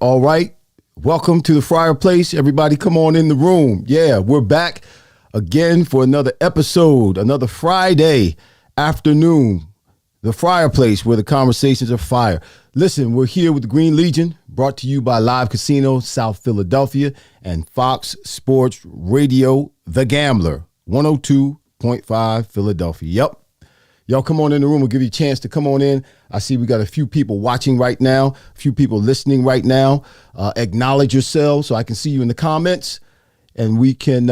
All right. Welcome to the Fryar place. Everybody come on in the room. Yeah, we're back again for another episode, another Friday afternoon. The Fryar place, where the conversations are fire. Listen, we're here with the Green Legion, brought to you by Live Casino, South Philadelphia, and Fox Sports Radio, The Gambler, 102.5 Philadelphia. Yep. Y'all come on in the room. We'll give you a chance to come on in. I see we got a few people watching right now, a few people listening right now. Acknowledge yourselves so I can see you in the comments, and we can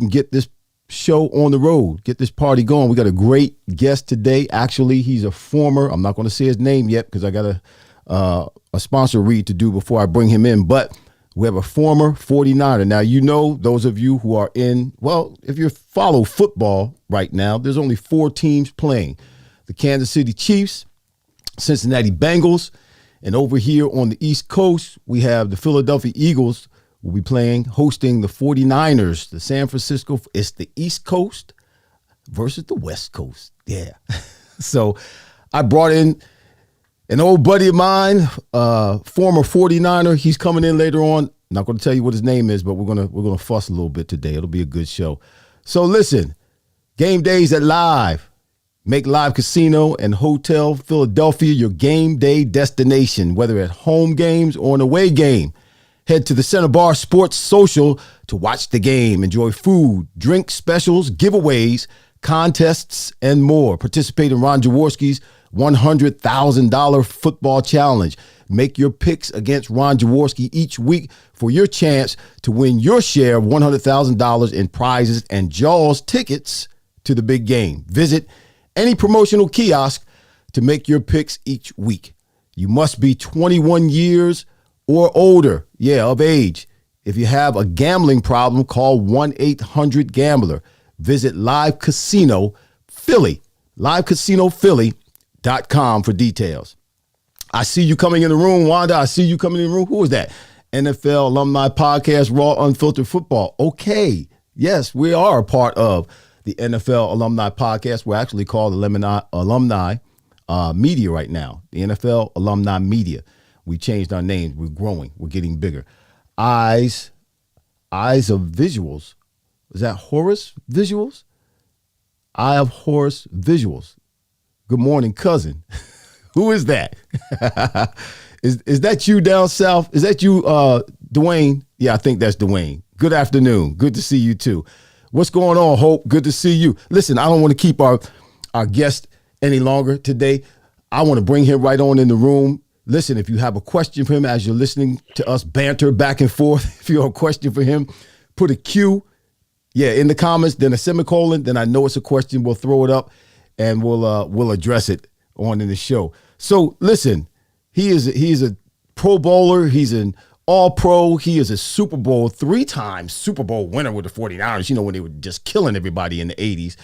get this show on the road, get this party going. We got a great guest today. Actually, he's a former, I'm not going to say his name yet because I got a sponsor read to do before I bring him in, but we have a former 49er. Now, you know, those of you who are if you follow football right now, there's only 4 teams playing. The Kansas City Chiefs, Cincinnati Bengals, and over here on the East Coast, we have the Philadelphia Eagles will be hosting the 49ers, the San Francisco. It's the East Coast versus the West Coast. Yeah. So I brought in an old buddy of mine, former 49er. He's coming in later on. Not going to tell you what his name is, but we're gonna fuss a little bit today. It'll be a good show. So listen, game days at Live. Make Live Casino and Hotel Philadelphia your game day destination, whether at home games or an away game. Head to the Center Bar Sports Social to watch the game. Enjoy food, drink specials, giveaways, contests, and more. Participate in Ron Jaworski's $100,000 football challenge. Make your picks against Ron Jaworski each week for your chance to win your share of $100,000 in prizes and Jaws tickets to the big game. Visit any promotional kiosk to make your picks each week. You must be 21 years or older, of age. If you have a gambling problem, call 1-800-GAMBLER. Visit Live Casino Philly, livecasinophilly.com for details. I see you coming in the room, Wanda. I see you coming in the room. Who is that? NFL Alumni Podcast, Raw Unfiltered Football. Okay. Yes, we are a part of the NFL Alumni Podcast. We're actually called the Alumni Media right now. The NFL Alumni Media. We changed our names. We're growing. We're getting bigger. Eyes of Visuals. Is that Horus Visuals? Eye of Horus Visuals. Good morning, cousin. Who is that? Is that you down south? Is that you, Dwayne? Yeah, I think that's Dwayne. Good afternoon. Good to see you too. What's going on, Hope? Good to see you. Listen, I don't want to keep our guest any longer today. I want to bring him right on in the room. Listen, if you have a question for him as you're listening to us banter back and forth, if you have a question for him, put a Q, in the comments, then a semicolon, then I know it's a question. We'll throw it up and we'll address it on in the show. So listen, he's a Pro Bowler. He's an All-Pro. He is a Super Bowl, 3-time Super Bowl winner with the 49ers, when they were just killing everybody in the 80s.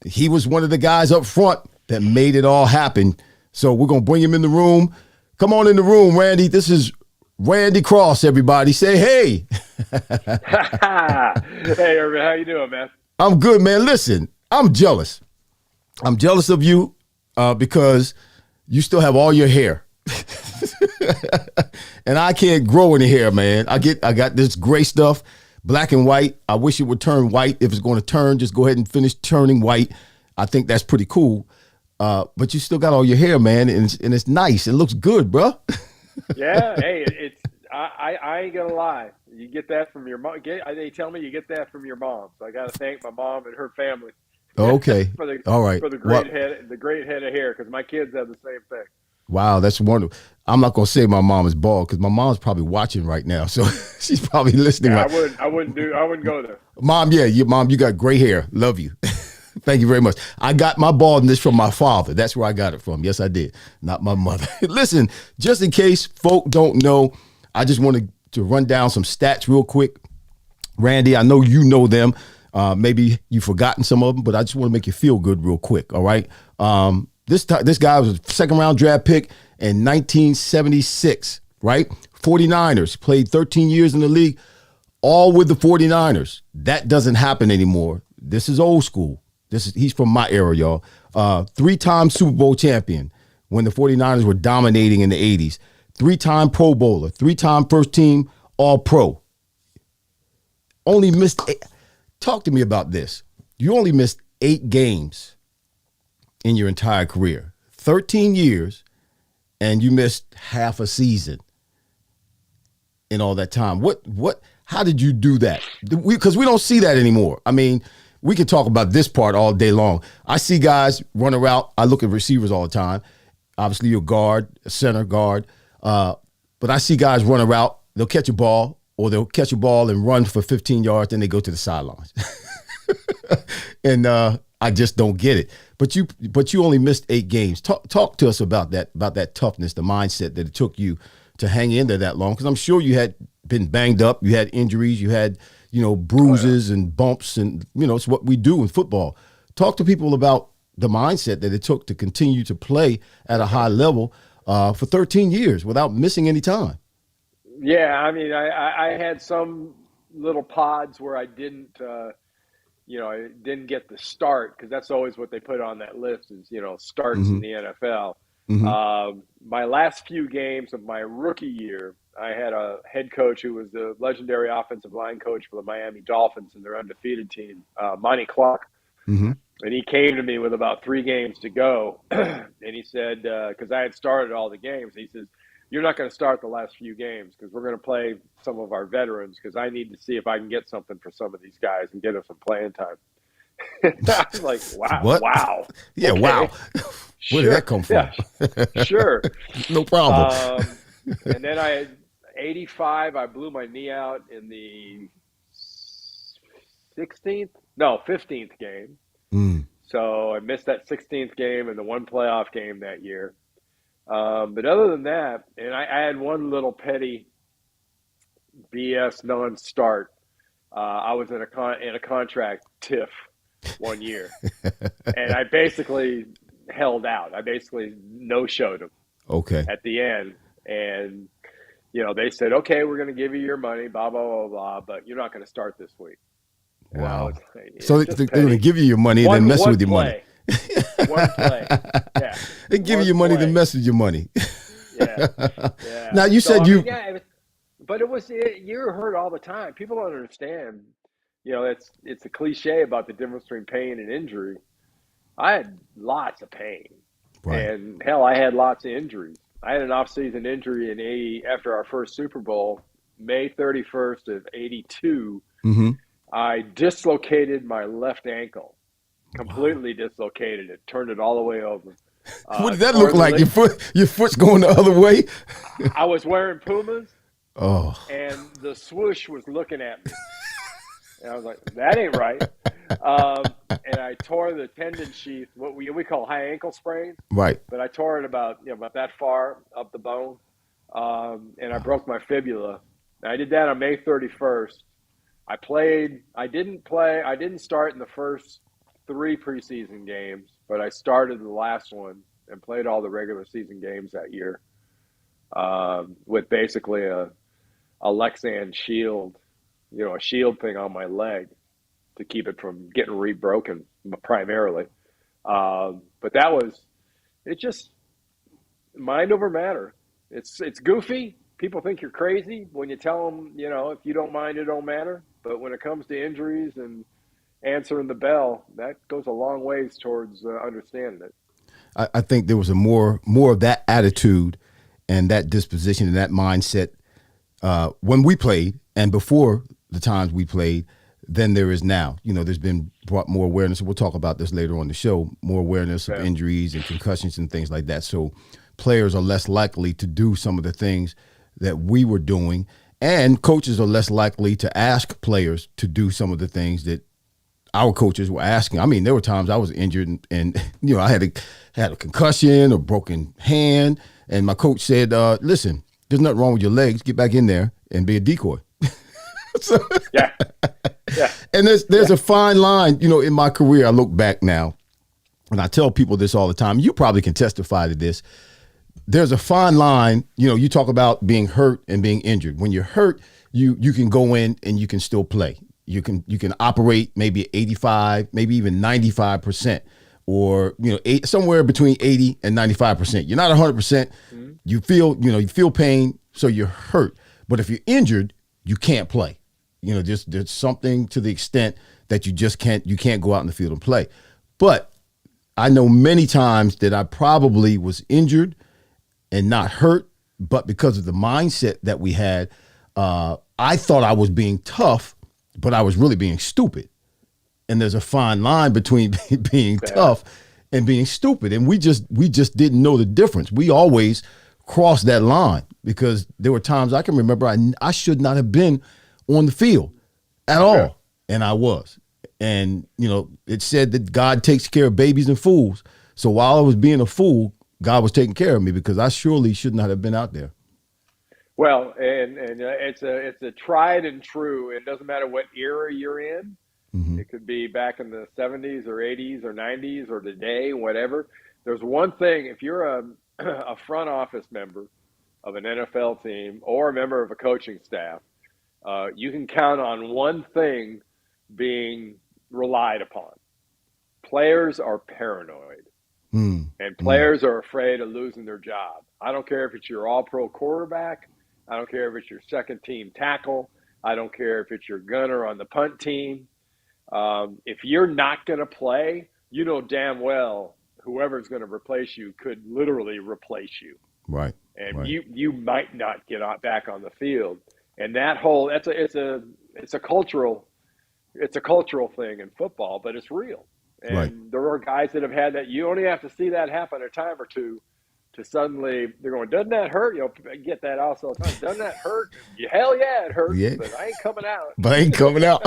He was one of the guys up front that made it all happen. So we're going to bring him in the room. Come on in the room, Randy. This is Randy Cross, everybody. Say hey. Hey, Irving, how you doing, man? I'm good, man. Listen, I'm jealous. I'm jealous of you because you still have all your hair. And I can't grow any hair, man. I got this gray stuff, black and white. I wish it would turn white. If it's going to turn, just go ahead and finish turning white. I think that's pretty cool. But you still got all your hair, man, and it's nice. It looks good, bro. Yeah, hey, I ain't gonna lie. You get that from your mom. They tell me you get that from your mom. So I got to thank my mom and her family Okay. for the All right. for the great head of hair, because my kids have the same thing. Wow, that's wonderful. I'm not gonna say my mom is bald because my mom's probably watching right now, so she's probably listening. Yeah, Right. I wouldn't go there. Mom, yeah, you got gray hair. Love you. Thank you very much. I got my baldness from my father. That's where I got it from. Yes, I did. Not my mother. Listen, just in case folk don't know, I just wanted to run down some stats real quick. Randy, I know you know them. Maybe you've forgotten some of them, but I just want to make you feel good real quick. All right. This guy was a second round draft pick in 1976, right? 49ers, played 13 years in the league, all with the 49ers. That doesn't happen anymore. This is old school. He's from my era, y'all. 3-time Super Bowl champion when the 49ers were dominating in the 80s. 3-time Pro Bowler, 3-time first team All-Pro. Only missed talk to me about this. You only missed 8 games in your entire career. 13 years, and you missed half a season in all that time. How did you do that? Because we don't see that anymore. I mean, we can talk about this part all day long. I see guys run a route. I look at receivers all the time. Obviously, you're a guard, a center guard. But I see guys run a route. They'll catch a ball, or they'll catch a ball and run for 15 yards, then they go to the sidelines. And I just don't get it. But you only missed 8 games. Talk to us about that toughness, the mindset that it took you to hang in there that long. Because I'm sure you had been banged up, you had injuries, you had bruises and bumps, and it's what we do in football. Talk to people about the mindset that it took to continue to play at a high level for 13 years without missing any time. Yeah, I mean, I had some little pods where I didn't. I didn't get the start, because that's always what they put on that list is, starts in the NFL. My last few games of my rookie year, I had a head coach who was the legendary offensive line coach for the Miami Dolphins and their undefeated team, Monty Clark. Mm-hmm. And he came to me with about 3 games to go. And he said, because I had started all the games, he says, "You're not going to start the last few games because we're going to play some of our veterans, because I need to see if I can get something for some of these guys and get them some playing time." I was like, wow. What? Wow. Yeah, okay. wow. Where did that come from? Yeah, sure. No problem. And then I had 85, I blew my knee out in the 15th game. So I missed that 16th game and the one playoff game that year. But other than that, and I had one little petty BS non-start. I was in a contract tiff one year, and I basically held out. I basically no-showed them. Okay. At the end, and they said, "Okay, we're going to give you your money, blah blah blah blah, but you're not going to start this week." Wow. Like, so they're going to give you your money and then mess with your money. One play. Yeah. They give you your money, then mess with your money. Yeah. Yeah. Now you said you. Yeah, but you're hurt all the time. People don't understand. It's a cliche about the difference between pain and injury. I had lots of pain, Right. and hell, I had lots of injuries. I had an off-season injury in '80 after our first Super Bowl, May 31st of '82. Mm-hmm. I dislocated my left ankle, completely dislocated it, turned it all the way over. What did that look like? Your foot's going the other way? I was wearing Pumas. Oh. And the swoosh was looking at me. And I was like, that ain't right. And I tore the tendon sheath, what we call high ankle sprains. Right. But I tore it about that far up the bone. And I broke my fibula. And I did that on May 31st. I didn't start in the first 3 preseason games, but I started the last one and played all the regular season games that year, with basically a Lexan shield, a shield thing on my leg to keep it from getting rebroken primarily. But that was, it just, mind over matter. It's goofy. People think you're crazy when you tell them, if you don't mind, it don't matter. But when it comes to injuries and answering the bell, that goes a long ways towards understanding it. I think there was a more of that attitude and that disposition and that mindset when we played and before the times we played than there is now. There's been brought more awareness. We'll talk about this later on the show, more awareness of injuries and concussions and things like that. So players are less likely to do some of the things that we were doing, and coaches are less likely to ask players to do some of the things that our coaches were asking. I mean, there were times I was injured and I had a concussion or broken hand, and my coach said, listen, there's nothing wrong with your legs. Get back in there and be a decoy. So, yeah. And there's a fine line, in my career. I look back now, and I tell people this all the time. You probably can testify to this. There's a fine line. You talk about being hurt and being injured. When you're hurt, you can go in and you can still play. You can operate maybe 85, maybe even 95%, or somewhere between 80 and 95%. You're not 100%. Mm-hmm. You feel pain, so you're hurt. But if you're injured, you can't play. There's something to the extent that you can't go out in the field and play. But I know many times that I probably was injured and not hurt, but because of the mindset that we had, I thought I was being tough, but I was really being stupid. And there's a fine line between being tough and being stupid. And we just didn't know the difference. We always crossed that line because there were times I can remember I should not have been on the field at all. Yeah. And I was. And, it said that God takes care of babies and fools. So while I was being a fool, God was taking care of me because I surely should not have been out there. Well, and it's a tried and true. It doesn't matter what era you're in. Mm-hmm. It could be back in the 70s or 80s or 90s or today, whatever. There's one thing, if you're a front office member of an NFL team or a member of a coaching staff, you can count on one thing being relied upon. Players are paranoid. And players are afraid of losing their job. I don't care if it's your all-pro quarterback. I don't care if it's your second-team tackle. I don't care if it's your gunner on the punt team. If you're not going to play, you know damn well whoever's going to replace you could literally replace you. Right. And right. you might not get back on the field. And that whole it's a cultural thing in football, but it's real. And right. There are guys that have had that. You only have to see that happen a time or two to suddenly they're going, doesn't that hurt? Get that also. Doesn't that hurt? Hell yeah, it hurts. Yeah. But I ain't coming out.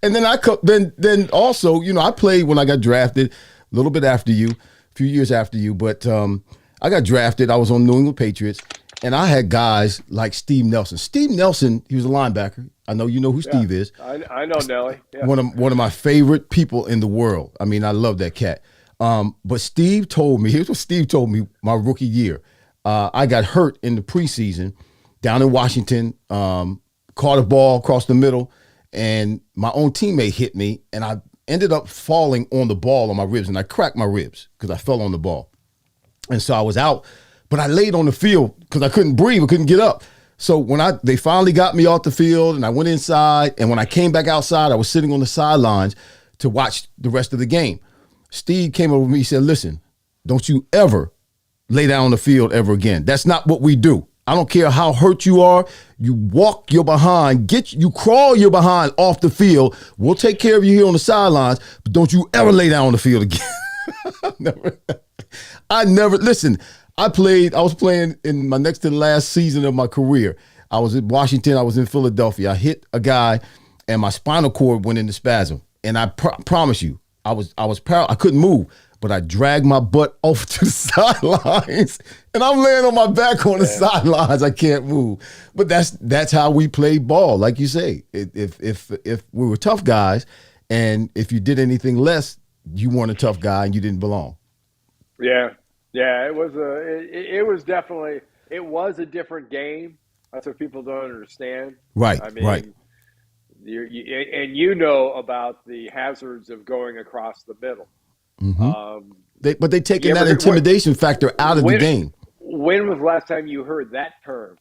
And then also, I played when I got drafted a little bit after you, a few years after you. But I got drafted. I was on New England Patriots. And I had guys like Steve Nelson. Steve Nelson, he was a linebacker. I know you know who Steve is. I know Nelly. Yeah. One of my favorite people in the world. I mean, I love that cat. But Steve told me, here's what Steve told me my rookie year. I got hurt in the preseason down in Washington, caught a ball across the middle, and my own teammate hit me, and I ended up falling on the ball on my ribs, and I cracked my ribs because I fell on the ball. And so I was out. But I laid on the field because I couldn't breathe. I couldn't get up. So when they finally got me off the field and I went inside, and when I came back outside, I was sitting on the sidelines to watch the rest of the game. Steve came over to me and said, listen, don't you ever lay down on the field ever again. That's not what we do. I don't care how hurt you are. You walk your behind, you crawl your behind off the field. We'll take care of you here on the sidelines, but don't you ever lay down on the field again. Listen, I was playing in my next to the last season of my career. I was in Washington. I was in Philadelphia. I hit a guy, and my spinal cord went into spasm. And I promise you, I was I couldn't move, but I dragged my butt over to the sidelines, and I'm laying on my back on the sidelines. I can't move. But that's how we play ball, like you say. If we were tough guys, and if you did anything less, you weren't a tough guy and you didn't belong. Yeah, yeah. It was definitely it was a different game. That's what people don't understand. Right, I right. mean, and you know about the hazards of going across the middle. Hmm. Um, But they you taking ever that heard intimidation factor out of the when game. when was the last time you heard that term,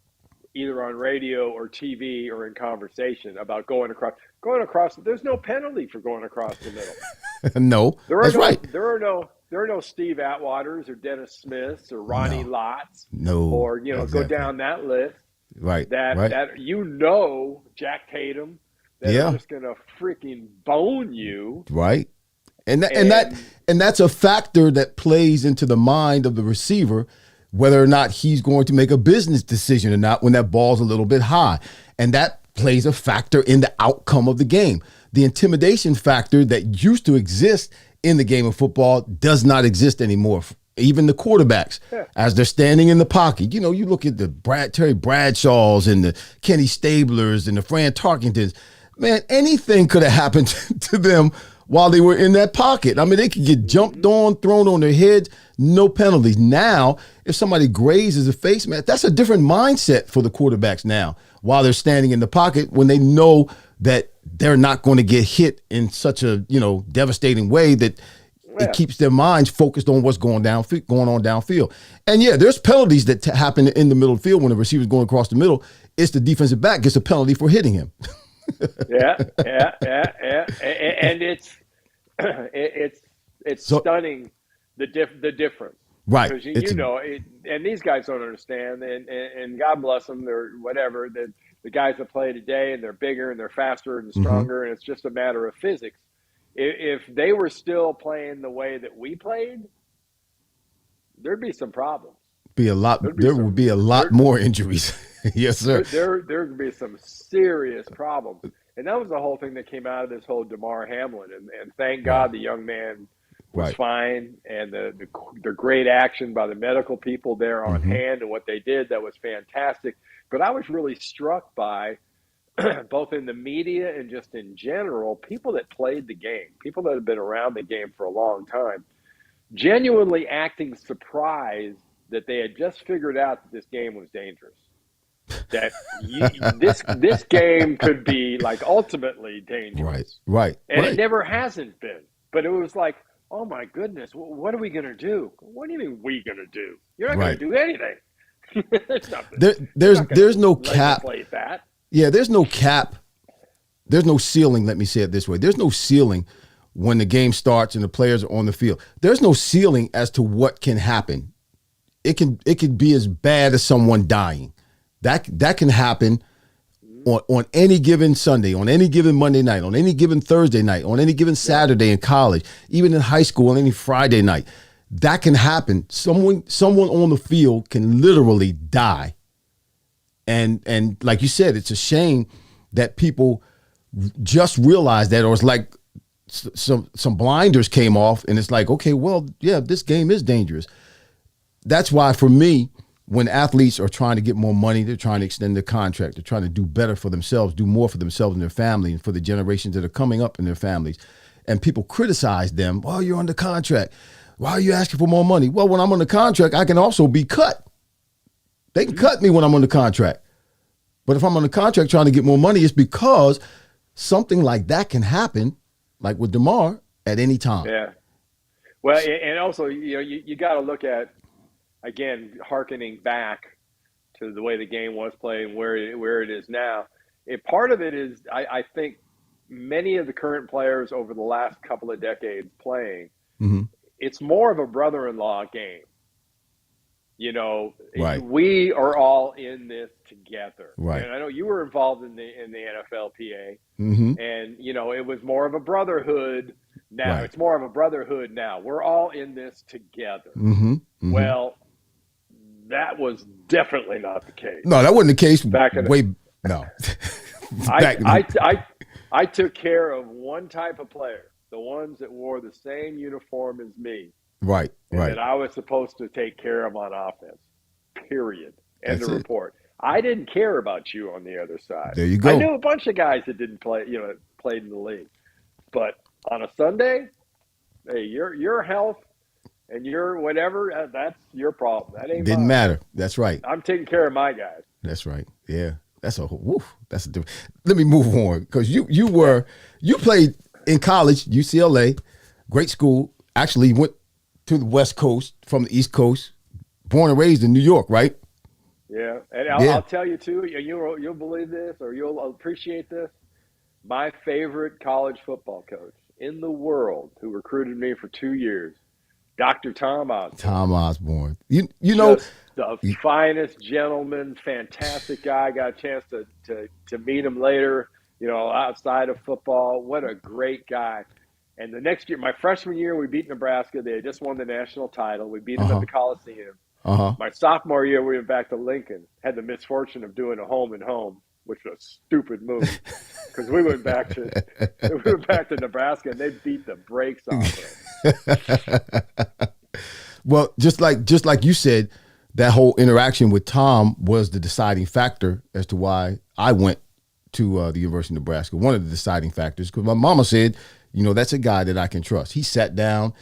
either on radio or TV or in conversation about going across? Going across, there's no penalty for going across the middle. No, that's right. There are no Steve Atwaters or Dennis Smiths or Ronnie No, Lots no, or go exactly. down that list Right, right. that Jack Tatum that are Yeah, just gonna freaking bone you right. And that, and that and and that's a factor that plays into the mind of the receiver, whether or not he's going to make a business decision or not when that ball's a little bit high. And that plays a factor in the outcome of the game. The intimidation factor that used to exist in the game of football does not exist anymore. Even the quarterbacks, yeah, as they're standing in the pocket, you look at the Terry Bradshaws and the Kenny Stablers and the Fran Tarkingtons. Man, anything could have happened to them while they were in that pocket. I mean, they could get jumped mm-hmm, on, thrown on their heads, no penalties. Now, if somebody grazes a face mask, that's a different mindset for the quarterbacks now while they're standing in the pocket when they know that they're not going to get hit in such a, devastating way that it yeah. keeps their minds focused on what's going on downfield. And yeah, there's penalties that happen in the middle of the field when the receiver's going across the middle. It's the defensive back gets a penalty for hitting him. Yeah, yeah. And it's So stunning the difference right, because it's and these guys don't understand and God bless them, they're whatever, the guys that play today and they're bigger and they're faster and mm-hmm. stronger and it's just a matter of physics. If they were still playing the way that we played, there'd be some problems. Be a lot. There'd be There would be a some lot more injuries. Yes, sir. there'd be some serious problems. And that was the whole thing that came out of this whole DeMar Hamlin. And thank Right, God the young man was right. fine. And the great action by the medical people there on Mm-hmm. hand and what they did, that was fantastic. But I was really struck by, both in the media and just in general, people that played the game, people that have been around the game for a long time, genuinely acting surprised that they had just figured out that this game was dangerous, that this game could be like ultimately Right, dangerous, right, and it right, never hasn't been. But it was like, oh my goodness, what are we going to do? What do you mean we going to do? You're not going right. to do anything. It's nothing. There, You're there's not going there's to no cap. legislate that. Yeah, there's no cap. There's no ceiling. Let me say it this way: there's no ceiling when the game starts and the players are on the field. There's no ceiling as to what can happen. It can be as bad as someone dying. That can happen on any given Sunday, on any given Monday night, on any given Thursday night, on any given Yeah. Saturday in college, even in high school, on any Friday night. That can happen. Someone on the field can literally die. And like you said, it's a shame that people just realize that, or it's like some blinders came off, and it's like, okay, well, yeah, this game is dangerous. That's why for me, when athletes are trying to get more money, they're trying to extend their contract, they're trying to do better for themselves, do more for themselves and their family and for the generations that are coming up in their families. And people criticize them, well, you're under contract. Why are you asking for more money? Well, when I'm under contract, I can also be cut. They can cut me when I'm under contract. But if I'm under contract trying to get more money, it's because something like that can happen, like with DeMar, at any time. Yeah. Well, and also, you got to look at, again, hearkening back to the way the game was played and where it is now. Part of it is, I think, many of the current players over the last couple of decades playing, Mm-hmm. it's more of a brother-in-law game. Right. We are all in this together. Right. And I know you were involved in the NFLPA, Mm-hmm. and it was more of a brotherhood. Now Right. it's more of a brotherhood. Now we're all in this together. Mm-hmm. Mm-hmm. Well, that was definitely not the case No, that wasn't the case. back in. No. I Back. I I I took care of one type of player, the ones that wore the same uniform as me, Right. and Right. that I was supposed to take care of on offense. Period. End That's of it. report. I didn't care about you on the other side. There you I go. knew a bunch of guys that didn't play, played in the league, but on a Sunday, hey, your health And you're whatever, that's your problem. That ain't Didn't mine. matter. That's right. I'm taking care of my guys. That's right. Yeah. That's a woof. That's a different. Let me move on because you played in college, UCLA, great school. Actually went to the West Coast from the East Coast. Born and raised in New York, right? Yeah, and I'll tell you too. You'll believe this, or you'll appreciate this. My favorite college football coach in the world, who recruited me for 2 years, Dr. Tom Osborne. Tom Osborne. You know, just the finest gentleman, fantastic guy. Got a chance to meet him later. Outside of football, what a great guy. And the next year, my freshman year, we beat Nebraska. They had just won the national title. We beat them at the Coliseum. My sophomore year, we went back to Lincoln. Had the misfortune of doing a home and home, which was a stupid move because we went back to Nebraska and they beat the brakes off us. Well, just like you said, that whole interaction with Tom was the deciding factor as to why I went to the University of Nebraska. One of the deciding factors, because my mama said, that's a guy that I can trust. He sat down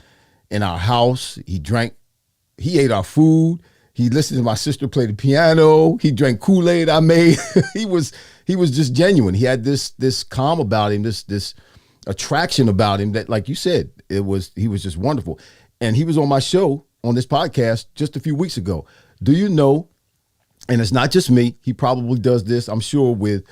in our house. He drank. He ate our food. He listened to my sister play the piano. He drank Kool-Aid I made. He was just genuine. He had this calm about him, this attraction about him that, like you said, he was just wonderful. And he was on my show on this podcast just a few weeks ago. Do you know, and it's not just me, he probably does this, I'm sure, with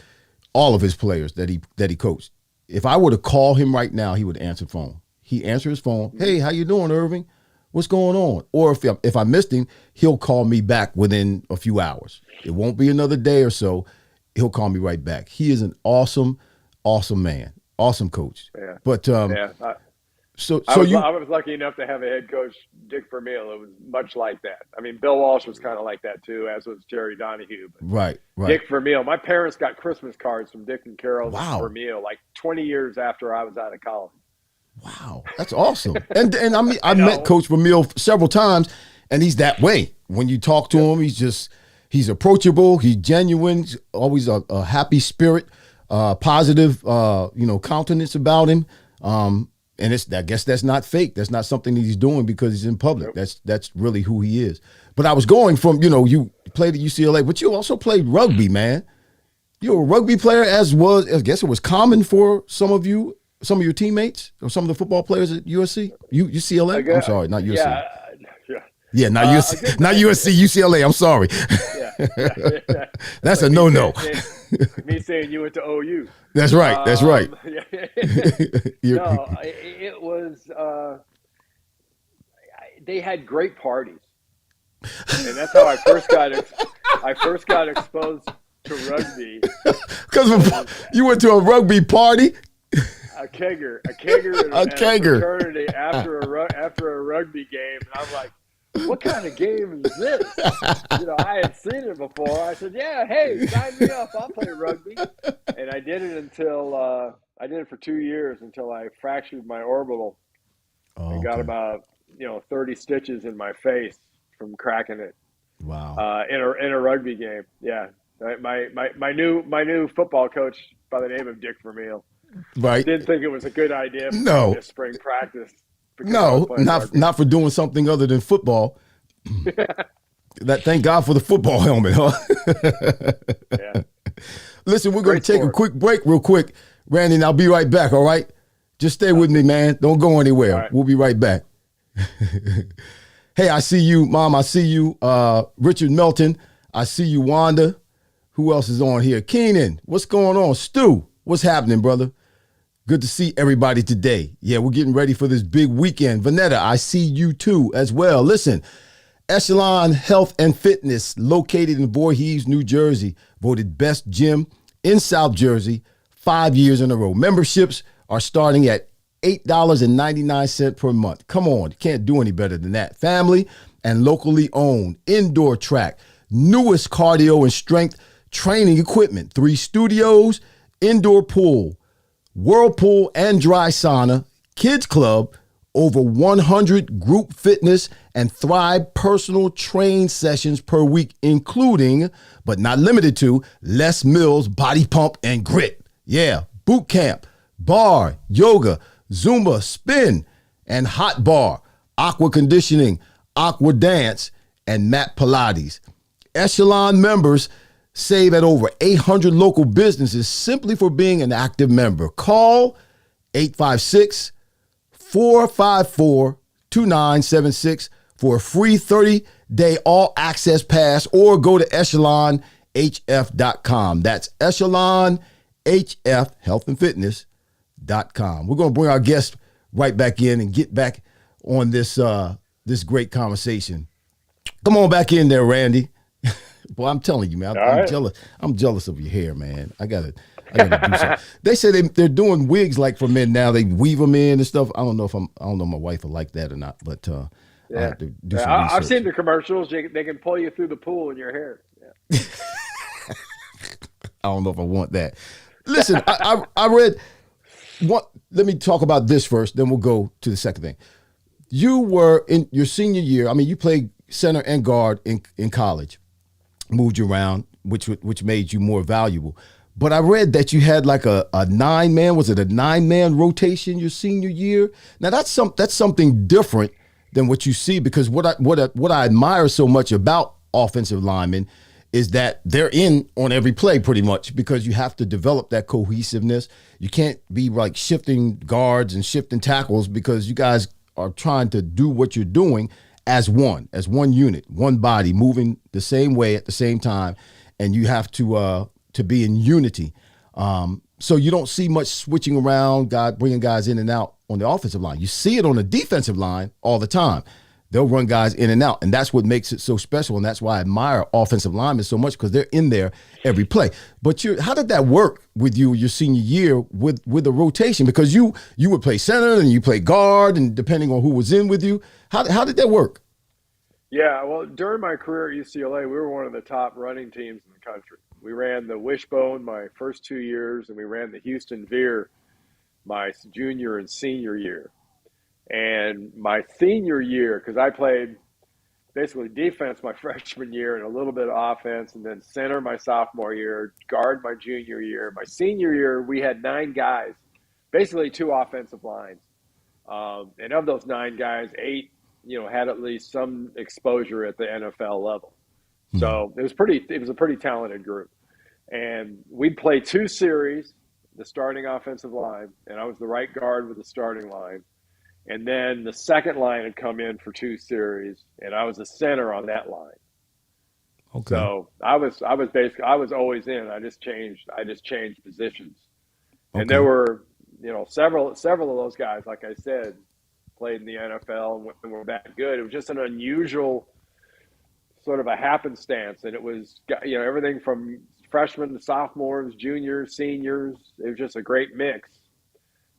all of his players that he coached. If I were to call him right now, he would answer phone. He answered his phone. Hey, how you doing, Irving? What's going on? Or if I missed him, he'll call me back within a few hours. It won't be another day or so. He'll call me right back. He is an awesome, awesome man, awesome coach. Yeah. But So I was lucky enough to have a head coach, Dick Vermeil. It was much like that. I mean, Bill Walsh was kind of like that too, as was Jerry Donahue. But right. Dick Vermeil. My parents got Christmas cards from Dick and Carol Vermeil like 20 years after I was out of college. Wow, that's awesome. And I mean, I met Coach Vermeil several times, and he's that way. When you talk to him, he's approachable, he's genuine, always a happy spirit, positive, countenance about him. And I guess that's not fake. That's not something that he's doing because he's in public. Nope. That's really who he is. But I was going from, you played at UCLA, but you also played rugby, man. You're a rugby player, I guess it was common for some of your teammates or some of the football players at USC? UCLA? I'm sorry, not USC. Yeah, not USC. Not USC, UCLA. I'm sorry. Yeah. That's a no-no. Me saying you went to OU. That's right. That's right. No, it was. They had great parties, and that's how I first got exposed to rugby. Because you went to a rugby party. A kegger, and a fraternity after a rugby game, and I'm like, what kind of game is this? I had seen it before. I said, yeah, hey, sign me up. I'll play rugby. And I did it I did it for 2 years until I fractured my orbital and got about, 30 stitches in my face from cracking it. Wow. In a rugby game. Yeah. My new football coach by the name of Dick Vermeil. Right. Didn't think it was a good idea for this spring practice. No, not for doing something other than football. Thank God for the football helmet, huh? Yeah. Listen, we're going to take a quick break real quick. Randy, and I'll be right back, all right? Just stay with me, man. Don't go anywhere. Right. We'll be right back. Hey, I see you, Mom. I see you, Richard Melton. I see you, Wanda. Who else is on here? Keenan, what's going on? Stu, what's happening, brother? Good to see everybody today. Yeah, we're getting ready for this big weekend. Vanetta, I see you too as well. Listen, Echelon Health and Fitness, located in Voorhees, New Jersey, voted best gym in South Jersey 5 years in a row. Memberships are starting at $8.99 per month. Come on, you can't do any better than that. Family and locally owned, indoor track, newest cardio and strength training equipment, 3 studios, indoor pool, whirlpool and dry sauna, kids club, over 100 group fitness and Thrive personal train sessions per week, including, but not limited to, Les Mills body pump and grit. Yeah, boot camp, bar, yoga, Zumba, spin, and hot bar. aqua conditioning, aqua dance, and mat Pilates. Echelon members save at over 800 local businesses simply for being an active member. Call 856-454-2976 for a free 30-day all-access pass, or go to echelonhf.com. That's echelonhf, health and fitness.com. We're going to bring our guest right back in and get back on this this great conversation. Come on back in there, Randy. Boy, I'm telling you, man, I'm jealous. I'm jealous of your hair, man. I gotta do something. They say they're doing wigs like for men now. They weave them in and stuff. I don't know if my wife will like that or not, but I have to do some research. I've seen the commercials. They can pull you through the pool in your hair. Yeah. I don't know if I want that. Listen, I read. Let me talk about this first, then we'll go to the second thing. You were in your senior year. I mean, you played center and guard in college, moved you around, which made you more valuable. But I read that you had like a 9-man. Was it a 9-man rotation your senior year? Now that's something different than what you see, because what I admire so much about offensive linemen is that they're in on every play pretty much, because you have to develop that cohesiveness. You can't be like shifting guards and shifting tackles, because you guys are trying to do what you're doing as one unit, one body, moving the same way at the same time, and you have to be in unity. So you don't see much switching around, bringing guys in and out on the offensive line. You see it on the defensive line all the time. They'll run guys in and out, and that's what makes it so special, and that's why I admire offensive linemen so much, because they're in there every play. But how did that work with you your senior year with the rotation? Because you would play center and you play guard, and depending on who was in with you, how did that work? Yeah, well, during my career at UCLA, we were one of the top running teams in the country. We ran the Wishbone my first 2 years, and we ran the Houston Veer my junior and senior year. And my senior year, because I played basically defense my freshman year and a little bit of offense, and then center my sophomore year, guard my junior year. My senior year, we had 9 guys, basically 2 offensive lines. And of those 9 guys, 8, had at least some exposure at the NFL level. So it was a pretty talented group. And we'd play 2 series, the starting offensive line, and I was the right guard with the starting line. And then the second line had come in for 2 series, and I was the center on that line. Okay. So I was always in. I just changed positions. Okay. And there were, several of those guys, like I said, played in the NFL and were that good. It was just an unusual sort of a happenstance, and it was, everything from freshmen to sophomores, juniors, seniors. It was just a great mix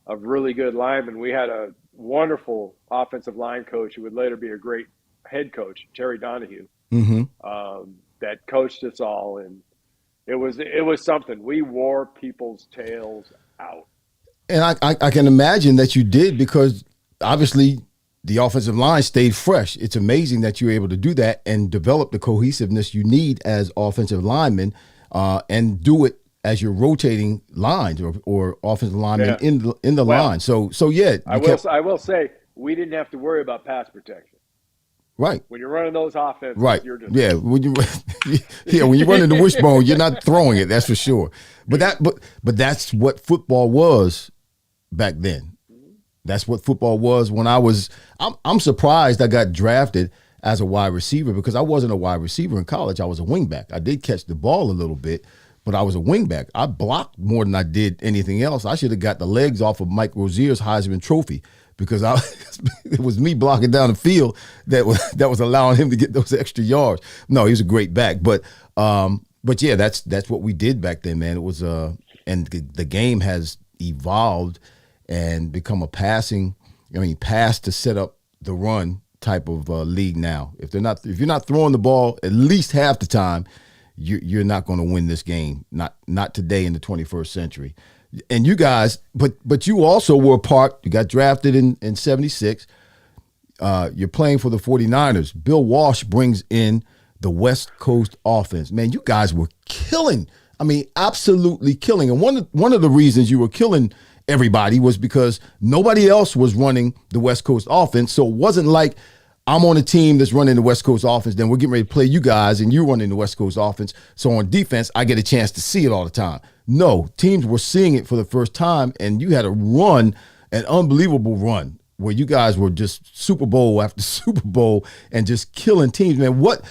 of really good linemen. We had a wonderful offensive line coach who would later be a great head coach, Terry Donahue, that coached us all, and it was something. We wore people's tails out. And I can imagine that you did, because obviously the offensive line stayed fresh. It's amazing that you were able to do that and develop the cohesiveness you need as offensive linemen, and do it as you're rotating lines or offensive linemen in the line. So yeah. I will say we didn't have to worry about pass protection. Right. When you're running those offenses, right. You're just when you're running the wishbone, you're not throwing it. That's for sure. But that's what football was back then. That's what football was when I'm surprised I got drafted as a wide receiver, because I wasn't a wide receiver in college. I was a wingback. I did catch the ball a little bit, but I was a wingback. I blocked more than I did anything else. I should have got the legs off of Mike Rozier's Heisman Trophy, because it was me blocking down the field that was allowing him to get those extra yards. No, he was a great back, but yeah, that's what we did back then, man. It was and the game has evolved and become a pass to set up the run type of league now. If you're not throwing the ball at least half the time, you're not going to win this game. Not today in the 21st century. And you guys, but you also were a part. You got drafted in 76. You're playing for the 49ers. Bill Walsh brings in the West Coast offense. Man, you guys were killing. I mean, absolutely killing. And one of the reasons you were killing everybody was because nobody else was running the West Coast offense. So it wasn't like I'm on a team that's running the West Coast offense, then we're getting ready to play you guys and you're running the West Coast offense. So on defense, I get a chance to see it all the time. No, teams were seeing it for the first time, and you had a run, an unbelievable run, where you guys were just Super Bowl after Super Bowl and just killing teams. Man, what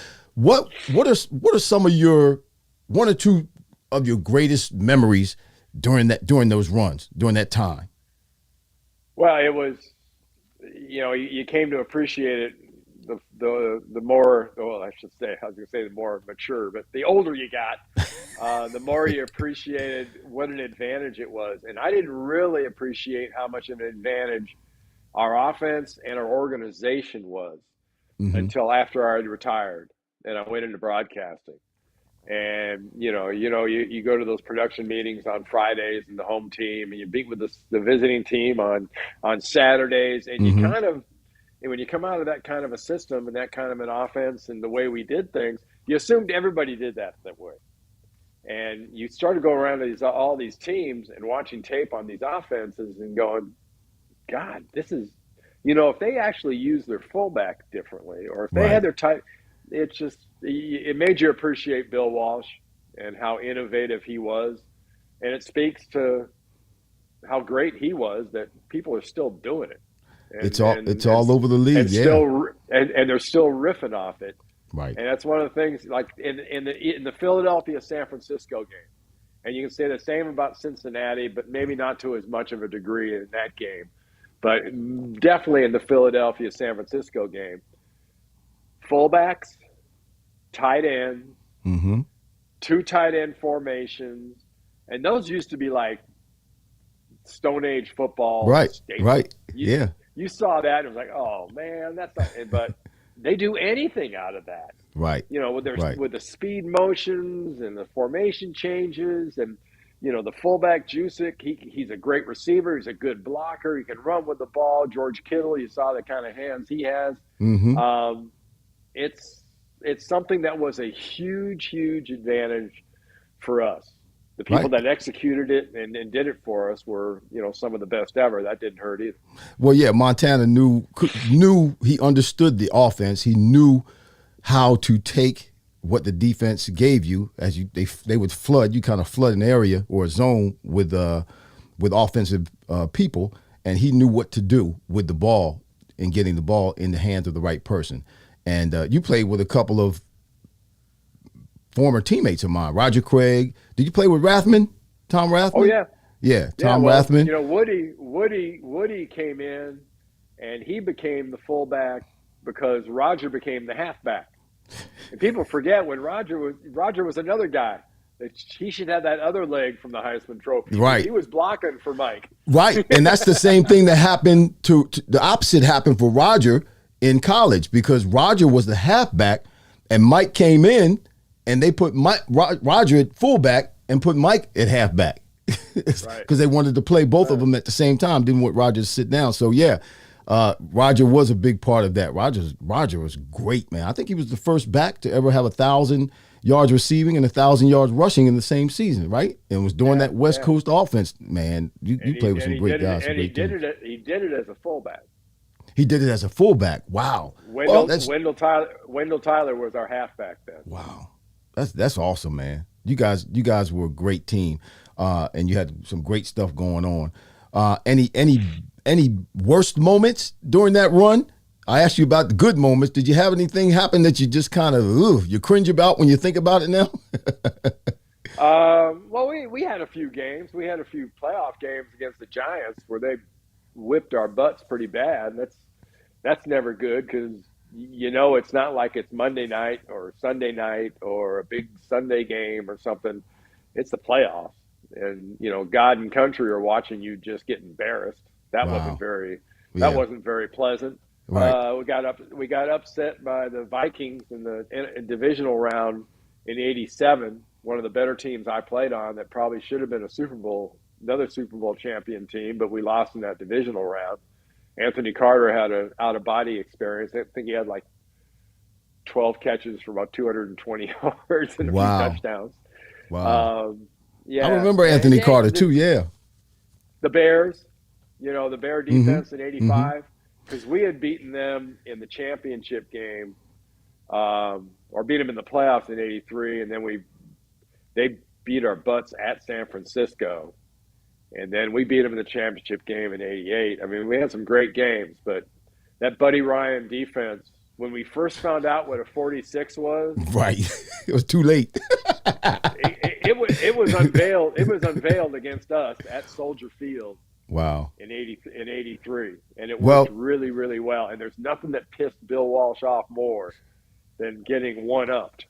are some of your one or two of your greatest memories during those runs, during that time? Well, it was, you came to appreciate it the more, well, I should say, I was going to say the more mature, but the older you got, the more you appreciated what an advantage it was. And I didn't really appreciate how much of an advantage our offense and our organization was until after I had retired and I went into broadcasting. And you go to those production meetings on Fridays and the home team, and you meet with the visiting team on Saturdays, and you kind of, and when you come out of that kind of a system and that kind of an offense and the way we did things, you assumed everybody did that way. And you start to go around to all these teams and watching tape on these offenses and going, God, this is, if they actually use their fullback differently, or if they had their tight, it made you appreciate Bill Walsh and how innovative he was. And it speaks to how great he was that people are still doing it. And, it's all over the league, and they're still riffing off it, right? And that's one of the things, like in the Philadelphia San Francisco game, and you can say the same about Cincinnati, but maybe not to as much of a degree in that game, but definitely in the Philadelphia San Francisco game, fullbacks, tight ends, two tight end formations, and those used to be like Stone Age football, right? Yeah. You saw that and it was like, oh man, that's not. But they do anything out of that, right? With the speed motions and the formation changes, and the fullback Jusic, he's a great receiver. He's a good blocker. He can run with the ball. George Kittle, you saw the kind of hands he has. It's something that was a huge advantage for us. The people that executed it and did it for us were, some of the best ever. That didn't hurt either. Well, yeah, Montana knew he understood the offense. He knew how to take what the defense gave you as they would flood. You kind of flood an area or a zone with offensive people, and he knew what to do with the ball and getting the ball in the hands of the right person. And you played with a couple of former teammates of mine, Roger Craig. Did you play with Rathman? Tom Rathman? Oh yeah. Yeah, Tom Rathman. Woody came in and he became the fullback because Roger became the halfback. And people forget when Roger was another guy. He should have that other leg from the Heisman Trophy. Right. He was blocking for Mike. Right. And that's the same thing that happened to the opposite happened for Roger in college, because Roger was the halfback and Mike came in and they put Roger at fullback and put Mike at halfback because they wanted to play both of them at the same time. Didn't want Roger to sit down. So, yeah, Roger was a big part of that. Roger was great, man. I think he was the first back to ever have 1,000 yards receiving and 1,000 yards rushing in the same season, right? And was doing that West Coast offense, man. You played with some great guys. And he did it as a fullback. He did it as a fullback. Wow. Wendell Tyler was our halfback then. Wow. That's awesome, man. You guys were a great team, and you had some great stuff going on. Any worst moments during that run? I asked you about the good moments. Did you have anything happen that you just kind of you cringe about when you think about it now? Well, we had a few games. We had a few playoff games against the Giants where they whipped our butts pretty bad. That's never good because it's not like it's Monday night or Sunday night or a big Sunday game or something. It's the playoffs, and God and country are watching you just get embarrassed. That wasn't very pleasant. Right. We got upset by the Vikings in the divisional round in '87. One of the better teams I played on that probably should have been another Super Bowl champion team, but we lost in that divisional round. Anthony Carter had an out-of-body experience. I think he had like 12 catches for about 220 yards and a few touchdowns. Wow. Yeah. I remember Anthony Carter too, yeah. the Bears, the Bear Mm-hmm. defense in Mm-hmm. '85, because we had beaten them in the championship game, or beat them in the playoffs in '83, and then they beat our butts at San Francisco, and then we beat them in the championship game in '88. I mean, we had some great games, but that Buddy Ryan defense, when we first found out what a 46 was, Right. It was too late. it was unveiled. It was unveiled against us at Soldier Field Wow. in '83, and it worked Well, really, really well. And there's nothing that pissed Bill Walsh off more than getting one upped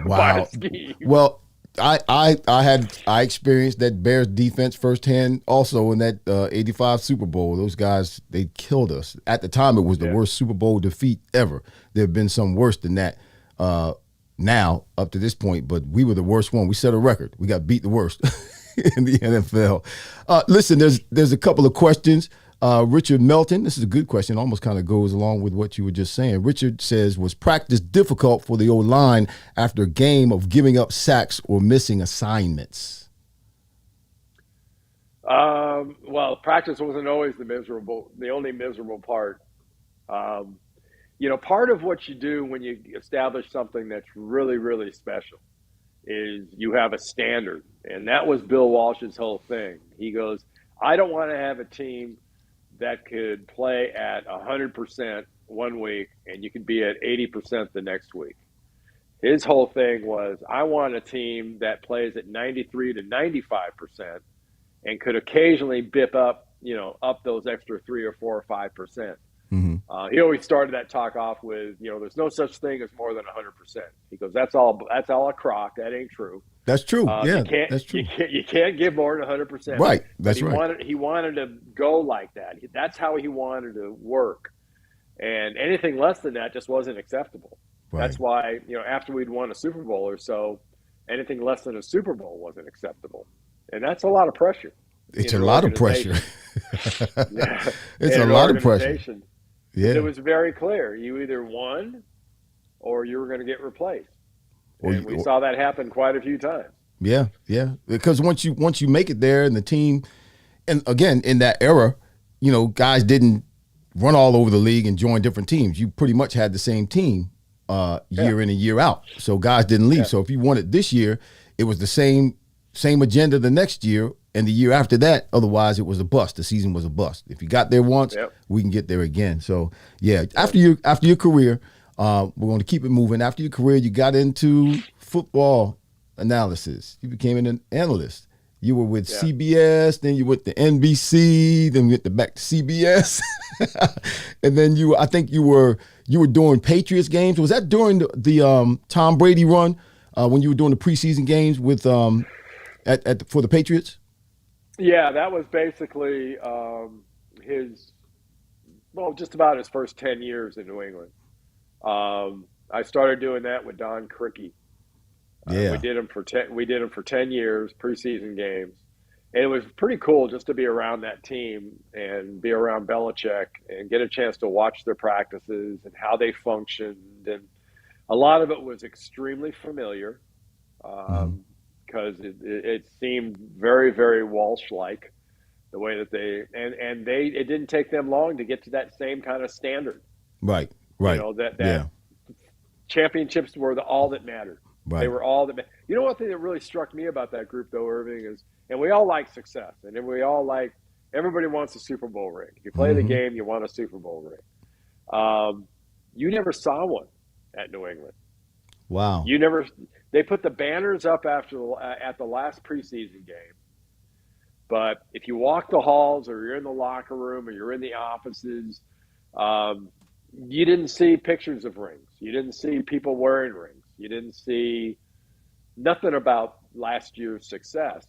by a wow. scheme. Well, I experienced that Bears defense firsthand also in that 85 Super Bowl. Those guys, they killed us. At the time it was the Yeah. worst Super Bowl defeat ever. There have been some worse than that now up to this point, but we were the worst one. We set a record. We got beat the worst in the NFL. Listen, there's a couple of questions. Richard Melton, this is a good question, almost kind of goes along with what you were just saying. Richard says, was practice difficult for the O-line after a game of giving up sacks or missing assignments? Well, practice wasn't always the only miserable part. Part of what you do when you establish something that's really, really special is you have a standard. And that was Bill Walsh's whole thing. He goes, I don't want to have a team that could play at 100% one week and you could be at 80% the next week. His whole thing was, I want a team that plays at 93 to 95% and could occasionally bip up, up those extra 3 or 4 or 5%. Mm-hmm. He always started that talk off with, there's no such thing as more than 100%. He goes, that's all a crock. That ain't true. That's true. Yeah, that's true. You can't give more than 100%. Right. That's right. He wanted to go like that. That's how he wanted to work. And anything less than that just wasn't acceptable. Right. That's why, after we'd won a Super Bowl or so, anything less than a Super Bowl wasn't acceptable. And that's a lot of pressure. It's a lot of pressure. Yeah. It's a lot of pressure. Yeah. It was very clear. You either won or you were going to get replaced. And we saw that happen quite a few times. Yeah, yeah. Because once you make it there and the team, and again, in that era, guys didn't run all over the league and join different teams. You pretty much had the same team year in and year out. So guys didn't leave. Yeah. So if you won it this year, it was the same agenda the next year and the year after that. Otherwise, it was a bust. The season was a bust. If you got there once, we can get there again. So yeah, after your career, we're going to keep it moving. After your career, you got into football analysis. You became an analyst. You were with CBS, then you went to NBC, then you went back to CBS, and then I think you were doing Patriots games. Was that during the Tom Brady run when you were doing the preseason games with for the Patriots? Yeah, that was basically just about his first 10 years in New England. I started doing that with Don Criqui. We did them for 10 years, preseason games, and it was pretty cool just to be around that team and be around Belichick and get a chance to watch their practices and how they functioned. And a lot of it was extremely familiar because it seemed very, very Walsh-like the way that it didn't take them long to get to that same kind of standard. Right. That championships were all that mattered. Right. They were all that. One thing that really struck me about that group, though, Irving, is, and we all like success, and everybody wants a Super Bowl ring. If you play the game, you want a Super Bowl ring. You never saw one at New England. Wow. They put the banners up at the last preseason game, but if you walk the halls or you're in the locker room or you're in the offices, you didn't see pictures of rings. You didn't see people wearing rings. You didn't see nothing about last year's success.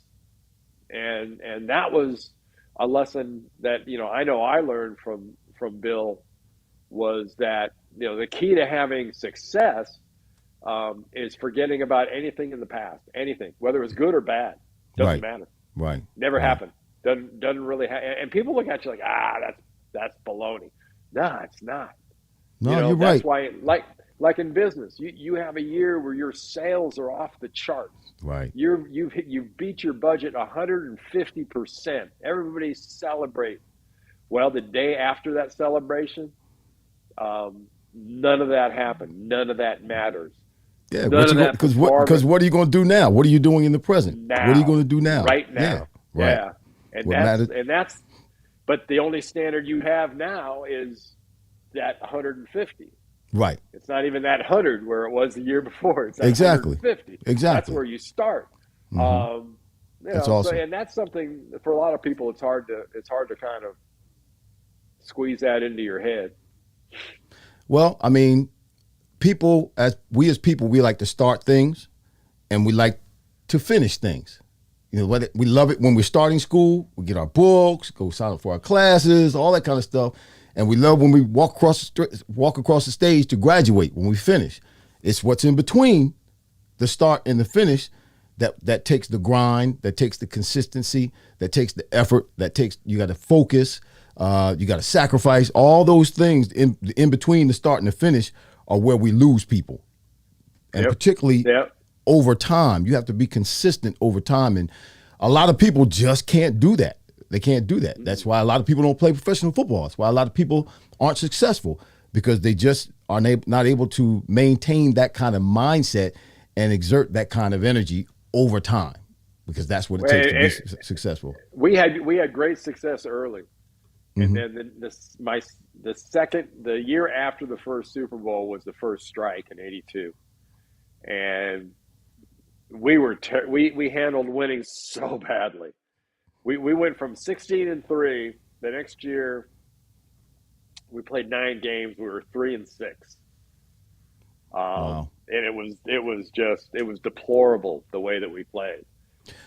And that was a lesson that, I know I learned from Bill, was that, the key to having success is forgetting about anything in the past, anything, whether it's good or bad, doesn't matter. Right. Never happened. Doesn't really happen. And people look at you like, that's baloney. No, it's not. No, you're right. That's why, like in business, you have a year where your sales are off the charts. Right. You've beat your budget 150%. Everybody celebrate. Well, the day after that celebration, none of that happened. None of that matters. Yeah. None What you of go that because what are you going to do now? What are you doing in the present? What are you now, going to do now? right Yeah. now. Right. Yeah. And What matters? that's but the only standard you have now is that 150. Right. It's not even that 100 where it was the year before. It's that Exactly. 150. That's Exactly. where you start. Mm-hmm. That's So awesome. and that's something for a lot of people. It's hard to kind of squeeze that into your head. Well, I mean, as people, we like to start things and we like to finish things. You know, we love it when we're starting school. We get our books, go sign up for our classes, all that kind of stuff. And we love when we walk across the stage to graduate when we finish. It's what's in between the start and the finish that takes the grind, that takes the consistency, that takes the effort, you got to focus, you got to sacrifice. All those things in between the start and the finish are where we lose people. And particularly over time, you have to be consistent over time. And a lot of people just can't do that. They can't do that. That's why a lot of people don't play professional football. That's why a lot of people aren't successful, because they just are not able to maintain that kind of mindset and exert that kind of energy over time, because that's what it takes to be successful. We had great success early, and then the year after the first Super Bowl was the first strike in '82, and we handled winning so badly. We went from 16-3. The next year, we played 9 games. We were 3-6. Wow. And it was deplorable the way that we played.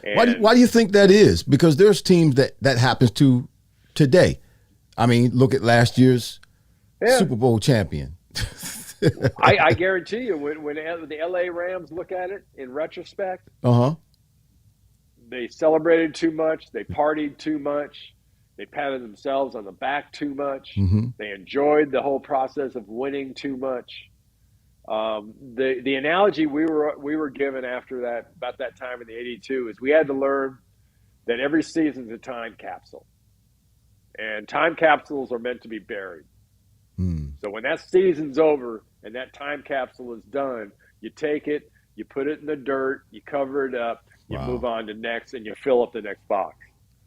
And Why do you think that is? Because there's teams that happens to today. I mean, look at last year's Super Bowl champion. I guarantee you, when the LA Rams look at it in retrospect, they celebrated too much. They partied too much. They patted themselves on the back too much. They enjoyed the whole process of winning too much. The analogy we were given about that time in the '82 is we had to learn that every season's a time capsule, and time capsules are meant to be buried. So when that season's over and that time capsule is done, you take it, you put it in the dirt, you cover it up, you move on to next, and you fill up the next box.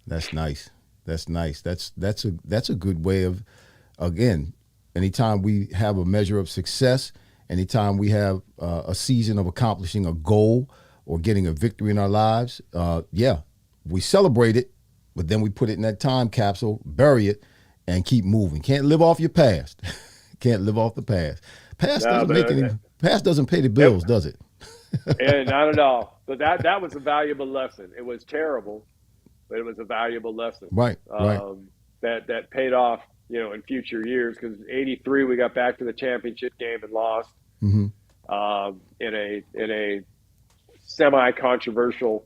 That's nice. That's nice. That's a good way of, again, anytime we have a measure of success, anytime we have a season of accomplishing a goal or getting a victory in our lives, we celebrate it, but then we put it in that time capsule, bury it, and keep moving. Can't live off your past. Can't live off the past. Past doesn't pay the bills, does it? And not at all. But that was a valuable lesson. It was terrible, but it was a valuable lesson. Right. That paid off, in future years, because '83 we got back to the championship game and lost in a semi-controversial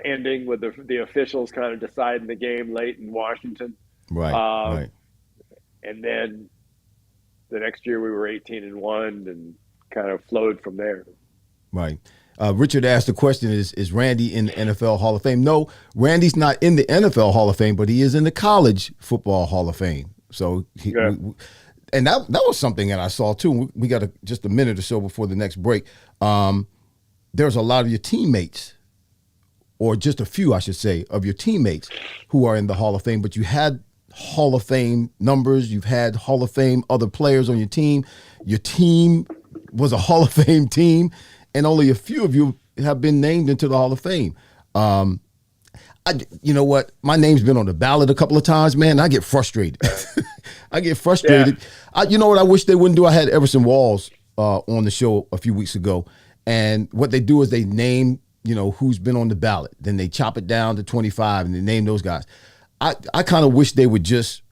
ending with the officials kind of deciding the game late in Washington. Right. And then the next year we were 18-1 and kind of flowed from there. Right. Richard asked the question, is Randy in the NFL Hall of Fame? No, Randy's not in the NFL Hall of Fame, but he is in the College Football Hall of Fame. So, and that was something that I saw too. We got just a minute or so before the next break. There's a lot of your teammates, or just a few, I should say, of your teammates who are in the Hall of Fame, but you had Hall of Fame numbers. You've had Hall of Fame other players on your team. Your team was a Hall of Fame team, and only a few of you have been named into the Hall of Fame. You know what? My name's been on the ballot a couple of times, man. I get frustrated. I get frustrated. Yeah. You know what I wish they wouldn't do? I had Everson Walls on the show a few weeks ago, and what they do is they name, who's been on the ballot. Then they chop it down to 25, and they name those guys. I kind of wish they would just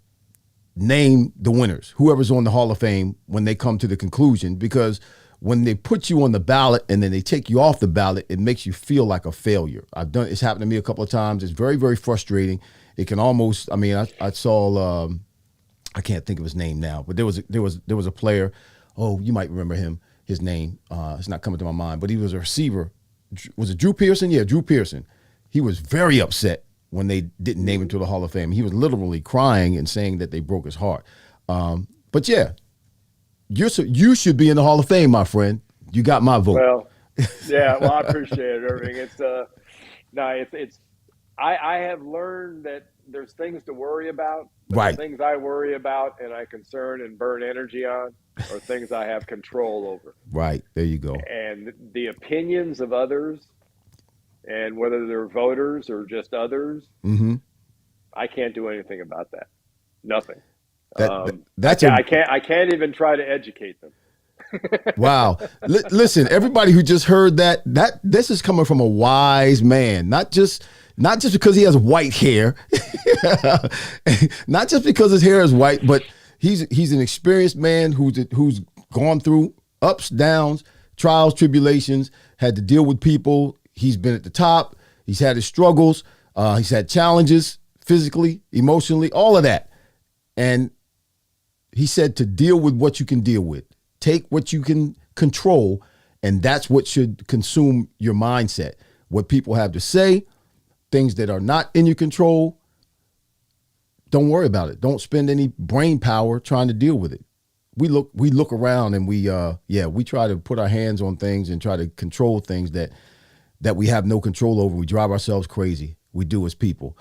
name the winners, whoever's on the Hall of Fame, when they come to the conclusion, because when they put you on the ballot and then they take you off the ballot, it makes you feel like a failure. It's happened to me a couple of times. It's very, very frustrating. It can almost, I saw, I can't think of his name now, but there was a player Oh, you might remember him. His name, it's not coming to my mind, but he was a receiver. Was it Drew Pearson? Yeah, Drew Pearson. He was very upset when they didn't name him to the Hall of Fame. He was literally crying and saying that they broke his heart. But yeah, you should be in the Hall of Fame, my friend. You got my vote. Well, yeah. Well, I appreciate it, Irving. It's no, it's I have learned that there's things to worry about, but the Right, things I worry about and I concern and burn energy on are things I have control over. right. There you go. And the opinions of others, and whether they're voters or just others, Hmm. I can't do anything about that. Nothing. That's a I can't even try to educate them. wow. Listen, everybody who just heard that this is coming from a wise man, not just because he has white hair, not just because his hair is white, but he's an experienced man who's gone through ups, downs, trials, tribulations, had to deal with people. He's been at the top. He's had his struggles. He's had challenges physically, emotionally, all of that. And he said to deal with what you can deal with. Take what you can control, and that's what should consume your mindset. What people have to say, things that are not in your control, don't worry about it. Don't spend any brain power trying to deal with it. We look around and we try to put our hands on things and try to control things that we have no control over. We drive ourselves crazy. We do as people.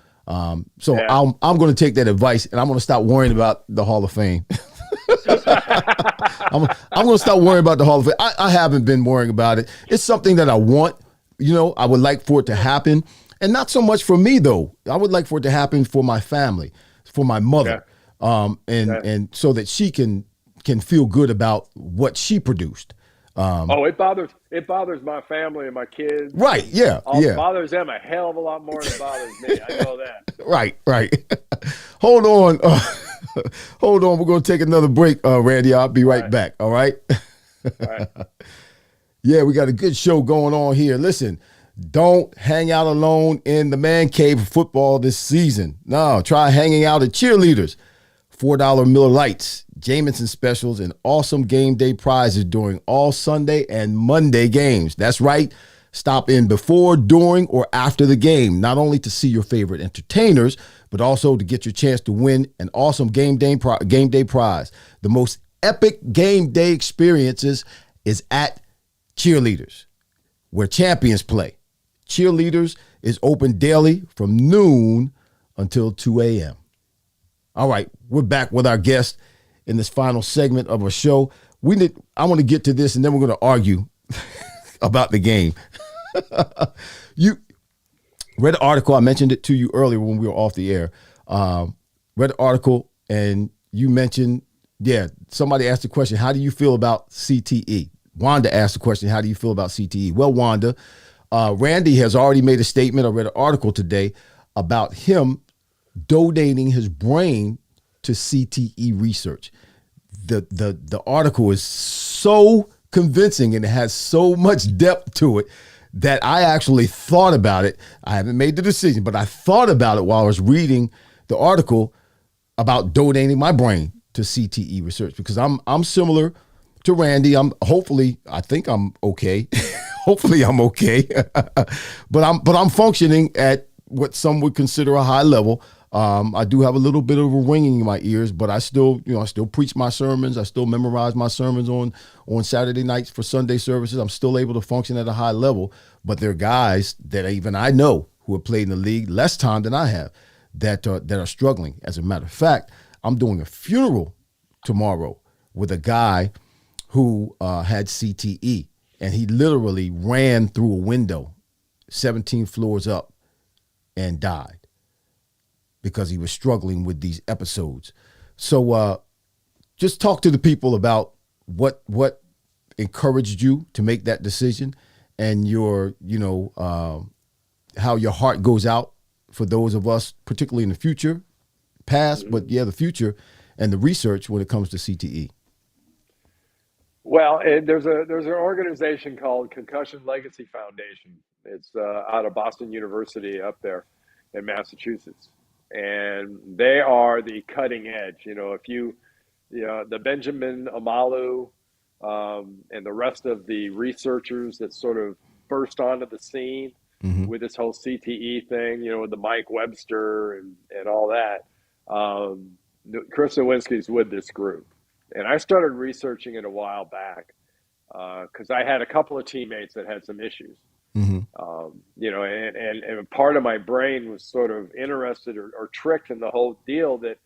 So Yeah. I'm going to take that advice and I'm going to stop worrying about the Hall of Fame. I'm going to stop worrying about the Hall of Fame. I haven't been worrying about it. It's something that I want. I would like for it to happen, and not so much for me though. I would like for it to happen for my family, for my mother, and so that she can feel good about what she produced. Oh, it bothers my family and my kids. Right? Yeah. It bothers them a hell of a lot more than it bothers me. I know that. Right. Hold on. Hold on. We're going to take another break, Randy. I'll be right back. All right. All right. Yeah, we got a good show going on here. Listen, don't hang out alone in the man cave of football this season. No, try hanging out at Cheerleaders. $4 Miller Lights, Jameson specials, and awesome game day prizes during all Sunday and Monday games. That's right. Stop in before, during, or after the game, not only to see your favorite entertainers, but also to get your chance to win an awesome game day prize. The most epic game day experiences is at Cheerleaders, where champions play. Cheerleaders is open daily from noon until 2 a.m. All right, we're back with our guest in this final segment of our show. I want to get to this, and then we're going to argue about the game. You read the article. I mentioned it to you earlier when we were off the air. Read the article, and you mentioned, somebody asked the question, how do you feel about CTE? Wanda asked the question, how do you feel about CTE? Well, Wanda, Randy has already made a statement. I read an article today about him donating his brain to CTE research. The article is so convincing and it has so much depth to it that I actually thought about it. I haven't made the decision, but I thought about it while I was reading the article about donating my brain to CTE research, because I'm similar to Randy. I think I'm okay. Hopefully I'm okay. but I'm functioning at what some would consider a high level. I do have a little bit of a ringing in my ears, but I still preach my sermons. I still memorize my sermons on Saturday nights for Sunday services. I'm still able to function at a high level, but there are guys that even I know who have played in the league less time than I have that are struggling. As a matter of fact, I'm doing a funeral tomorrow with a guy who had CTE, and he literally ran through a window 17 floors up and died because he was struggling with these episodes. So just talk to the people about what encouraged you to make that decision, and your, how your heart goes out for those of us, particularly in the future, past, but the future, and the research when it comes to CTE. Well, there's an organization called Concussion Legacy Foundation. It's out of Boston University up there in Massachusetts, and they are the cutting edge. If the Benjamin Amalu and the rest of the researchers that sort of burst onto the scene Mm-hmm. with this whole CTE thing, with the Mike Webster and all that. Chris Nowinski's with this group. And I started researching it a while back because I had a couple of teammates that had some issues. Mm-hmm. And part of my brain was sort of interested or tricked in the whole deal that,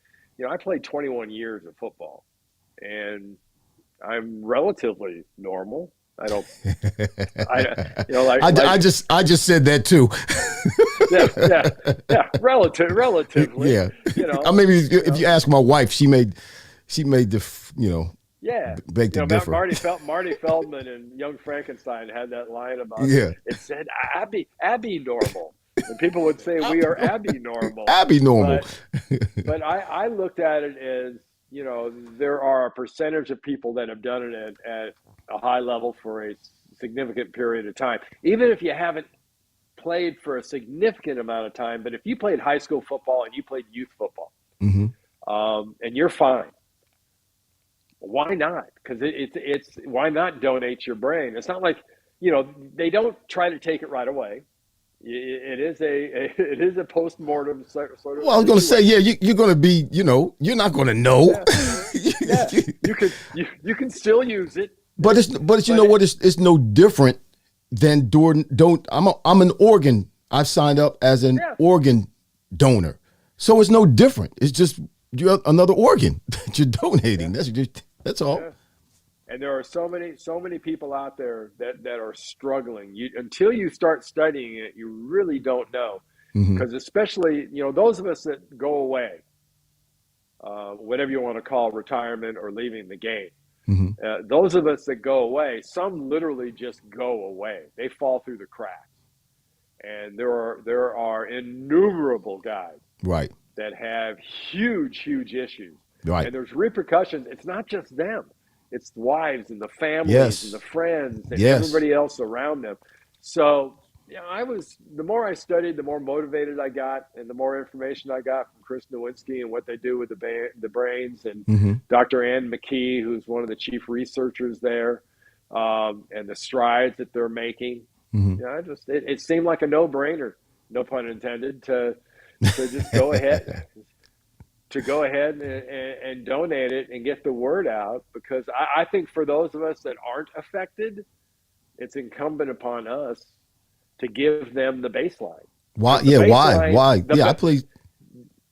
I played 21 years of football and I'm relatively normal. I don't, I just said that too. yeah, relatively, Yeah. I mean, if you ask my wife, she made the, yeah, beg to differ. Marty Feldman and Young Frankenstein had that line about it said Abby normal. And people would say we are Abby normal. Abby normal. But I looked at it as, there are a percentage of people that have done it at a high level for a significant period of time. Even if you haven't played for a significant amount of time, but if you played high school football and you played youth football, mm-hmm. And you're fine, why not? Because it's why not donate your brain? It's not like, they don't try to take it right away. It is a post-mortem sort of. Well, I was going to say, you're going to be, you're not going to know. Yeah. You can still use it, but it's no different than I'm an organ. I've signed up as an organ donor, so it's no different. It's just you're another organ that you're donating. That's all. Yeah. And there are so many people out there that are struggling. Until you start studying it, you really don't know. Because especially, those of us that go away, whatever you want to call retirement or leaving the game, those of us that go away, some literally just go away. They fall through the cracks. And there are innumerable guys that have huge issues. Right. And there's repercussions. It's not just them. It's the wives and the families and the friends and everybody else around them. So, the more I studied, the more motivated I got, and the more information I got from Chris Nowinski and what they do with the brains, and Dr. Ann McKee, who's one of the chief researchers there, and the strides that they're making. It seemed like a no-brainer, no pun intended, to just go ahead. To go ahead and donate it and get the word out, because I think for those of us that aren't affected, it's incumbent upon us to give them the baseline. Why? Why? I play.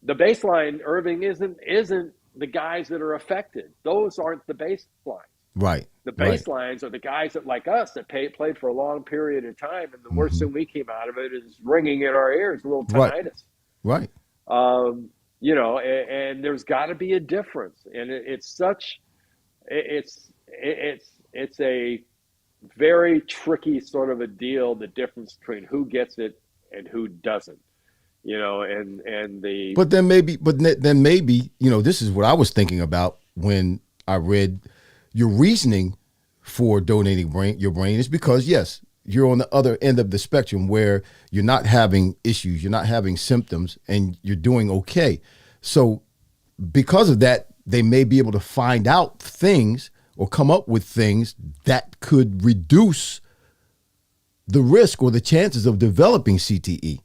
The baseline, Irving, isn't the guys that are affected. Those aren't the baselines. Right. The baselines are the guys that, like us, that played for a long period of time, and the worst thing we came out of it is ringing in our ears, a little tinnitus. Right. And there's got to be a difference, and it's a very tricky sort of a deal, the difference between who gets it and who doesn't, But then maybe, this is what I was thinking about when I read your reasoning for donating your brain is because, yes, you're on the other end of the spectrum where you're not having issues, you're not having symptoms, and you're doing okay. So because of that, they may be able to find out things or come up with things that could reduce the risk or the chances of developing CTE.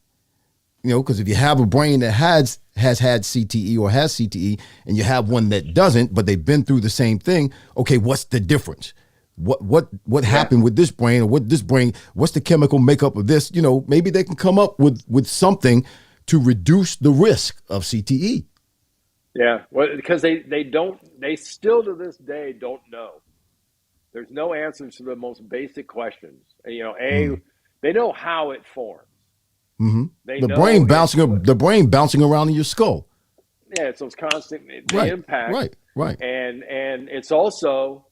Because if you have a brain that has had CTE or has CTE, and you have one that doesn't, but they've been through the same thing, okay, what's the difference? What happened with this brain, or what's the chemical makeup of this? Maybe they can come up with something to reduce the risk of CTE. Yeah, well, because they still to this day don't know. There's no answers to the most basic questions. They know how it forms. The brain bouncing around in your skull. Yeah, it's those constant impact. Right. And it's also,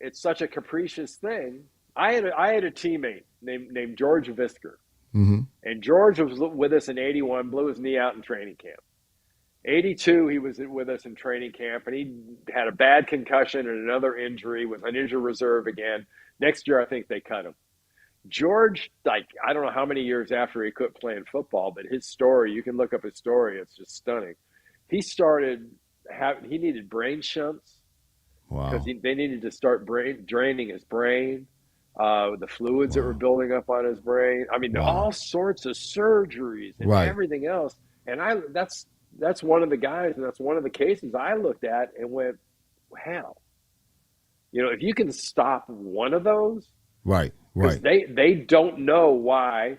it's such a capricious thing. I had a teammate named George Visker, and George was with us in '81, blew his knee out in training camp. '82, he was with us in training camp, and he had a bad concussion and another injury, was on injured reserve again. Next year, I think they cut him. George, I don't know how many years after he quit playing football, but his story, you can look up his story, it's just stunning. He needed brain shunts. Wow. they needed to start draining his brain, the fluids that were Wow. building up on his brain. I mean, Wow. all sorts of surgeries and Right. everything else. And that's one of the guys, and that's one of the cases I looked at and went, "Wow, if you can stop one of those, Right. because Right. they don't know why."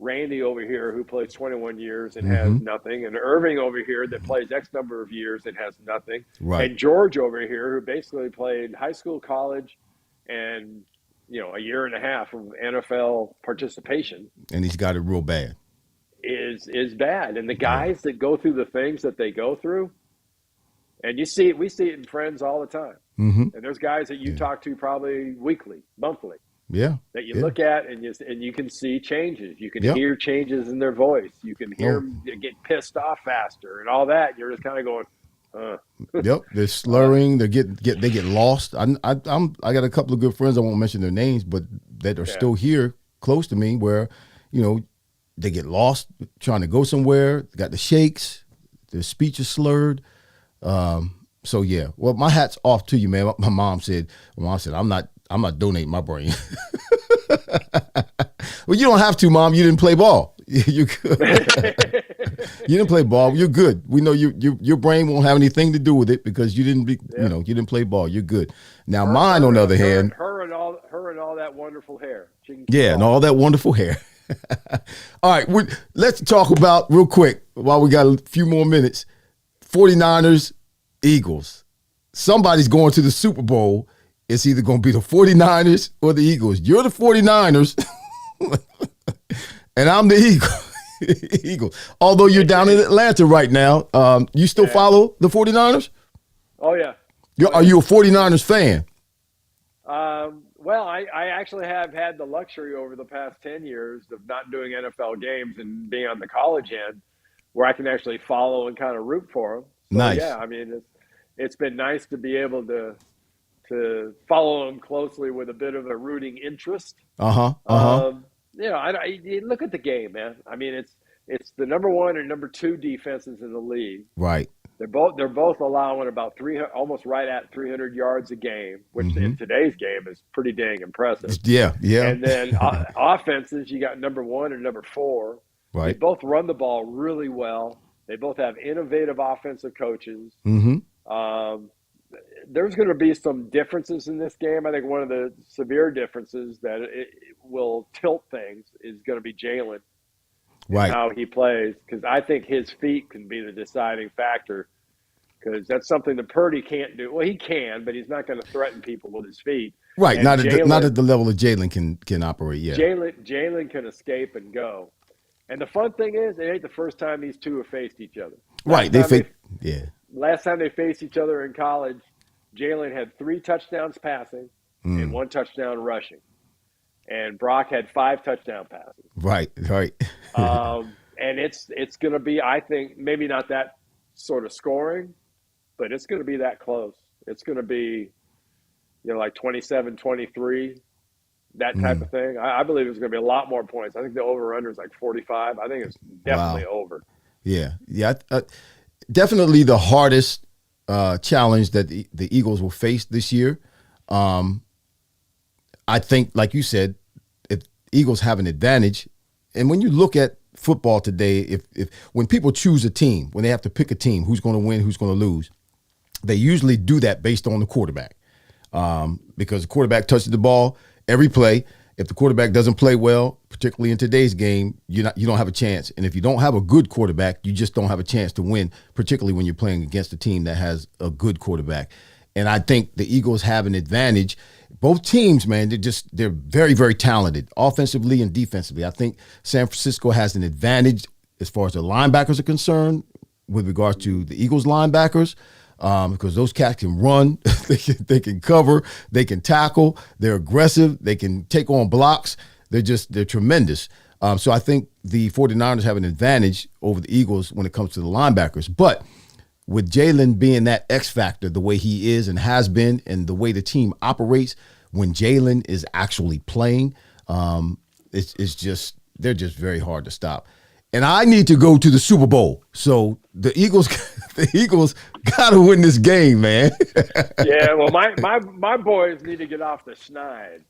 Randy over here, who plays 21 years and has Mm-hmm. nothing, and Irving over here that plays X number of years and has nothing, Right. and George over here who basically played high school, college, and a year and a half of NFL participation And he's got it real bad. is bad. And the Yeah. guys that go through the things that they go through, and we see it in friends all the time. Mm-hmm. And there's guys that you Yeah. talk to probably weekly, monthly, Yeah. that you Yeah. look at and you can see changes. You can Yep. hear changes in their voice. You can hear Oh. them get pissed off faster and all that. You're just kind of going, Yep. They're slurring. They get lost. I got a couple of good friends. I won't mention their names, but that are Yeah. still here close to me, where they get lost trying to go somewhere. They got the shakes. Their speech is slurred. So yeah. Well, my hat's off to you, man. My mom said, I'm not donating my brain. Well, you don't have to, Mom. You didn't play ball. You good. You didn't play ball. You're good. We know your brain won't have anything to do with it because you didn't you didn't play ball. You're good. Now mine, on the other hand, her and all that wonderful hair. and all that wonderful hair. All right, let's talk about real quick while we got a few more minutes. 49ers, Eagles. Somebody's going to the Super Bowl. It's either going to be the 49ers or the Eagles. You're the 49ers, and I'm the Eagles. Although you're down in Atlanta right now, you still follow the 49ers? Oh, yeah. Are you a 49ers fan? Well, I actually have had the luxury over the past 10 years of not doing NFL games and being on the college end where I can actually follow and kind of root for them. So, Nice. Yeah, I mean, it's been nice to be able to follow them closely with a bit of a rooting interest. You look at the game, man. I mean, it's the number one and number two defenses in the league. Right. They're both allowing about almost right at 300 yards a game, which in today's game is pretty dang impressive. Yeah. And then offenses, you got number one and number four. Right. They both run the ball really well. They both have innovative offensive coaches. There's going to be some differences in this game. I think one of the severe differences that it will tilt things is going to be Jalen. Right. How he plays, because I think his feet can be the deciding factor, because that's something that Purdy can't do. Well, he can, but he's not going to threaten people with his feet. Right. And Not at the level that Jalen can operate. Yeah. Jalen can escape and go. And the fun thing is, it ain't the first time these two have faced each other. Right. Last time they faced each other in college, Jalen had 3 touchdowns passing and 1 touchdown rushing. And Brock had 5 touchdown passes. Right. And it's going to be, I think, maybe not that sort of scoring, but it's going to be that close. It's going to be, like 27-23, that type of thing. I believe there's going to be a lot more points. I think the over-under is like 45. I think it's definitely over. Yeah. Definitely the hardest challenge that the Eagles will face this year. I think, like you said, if Eagles have an advantage, and when you look at football today, if when people choose a team, when they have to pick a team, who's going to win, who's going to lose, they usually do that based on the quarterback, because the quarterback touches the ball every play. If the quarterback doesn't play well, particularly in today's game, you don't have a chance. And if you don't have a good quarterback, you just don't have a chance to win, particularly when you're playing against a team that has a good quarterback. And I think the Eagles have an advantage. Both teams, man, they're very, very talented offensively and defensively. I think San Francisco has an advantage as far as the linebackers are concerned with regards to the Eagles linebackers, because those cats can run, they can cover, they can tackle, they're aggressive, they can take on blocks. They're tremendous. So I think the 49ers have an advantage over the Eagles when it comes to the linebackers. But with Jalen being that X factor, the way he is and has been, and the way the team operates, when Jalen is actually playing, they're just very hard to stop. And I need to go to the Super Bowl. So the Eagles the Eagles got to win this game, man. Yeah, well, my boys need to get off the schneid.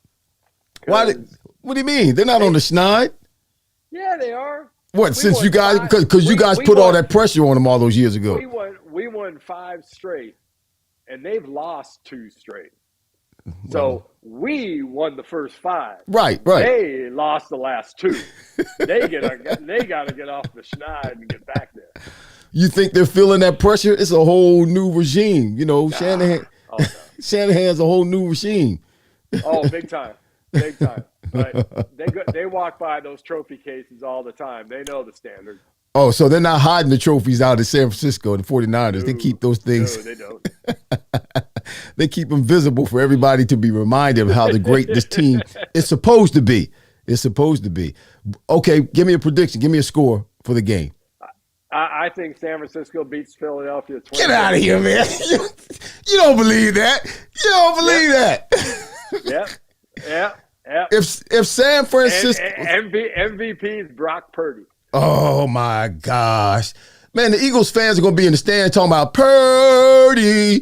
What do you mean? They're not on the schneid? Yeah, they are. What, since you guys, because you guys put all that pressure on them all those years ago. We won 5 straight, and they've lost 2 straight. So we won the first 5. Right. They lost the last 2. They got to get off the schneid and get back there. You think they're feeling that pressure? It's a whole new regime. You know, Shanahan. Oh, no. Shanahan's a whole new regime. Oh, big time. But they walk by those trophy cases all the time. They know the standard. Oh, so they're not hiding the trophies out in San Francisco, the 49ers. No, they keep those things. No, they don't. They keep them visible for everybody to be reminded of how great this team is supposed to be. It's supposed to be. Okay, give me a prediction. Give me a score for the game. I think San Francisco beats Philadelphia 20. Get out of here, man. You don't believe that. You don't believe that. Yep. If San Francisco MVP is Brock Purdy. Oh my gosh. Man, the Eagles fans are gonna be in the stand talking about Purdy.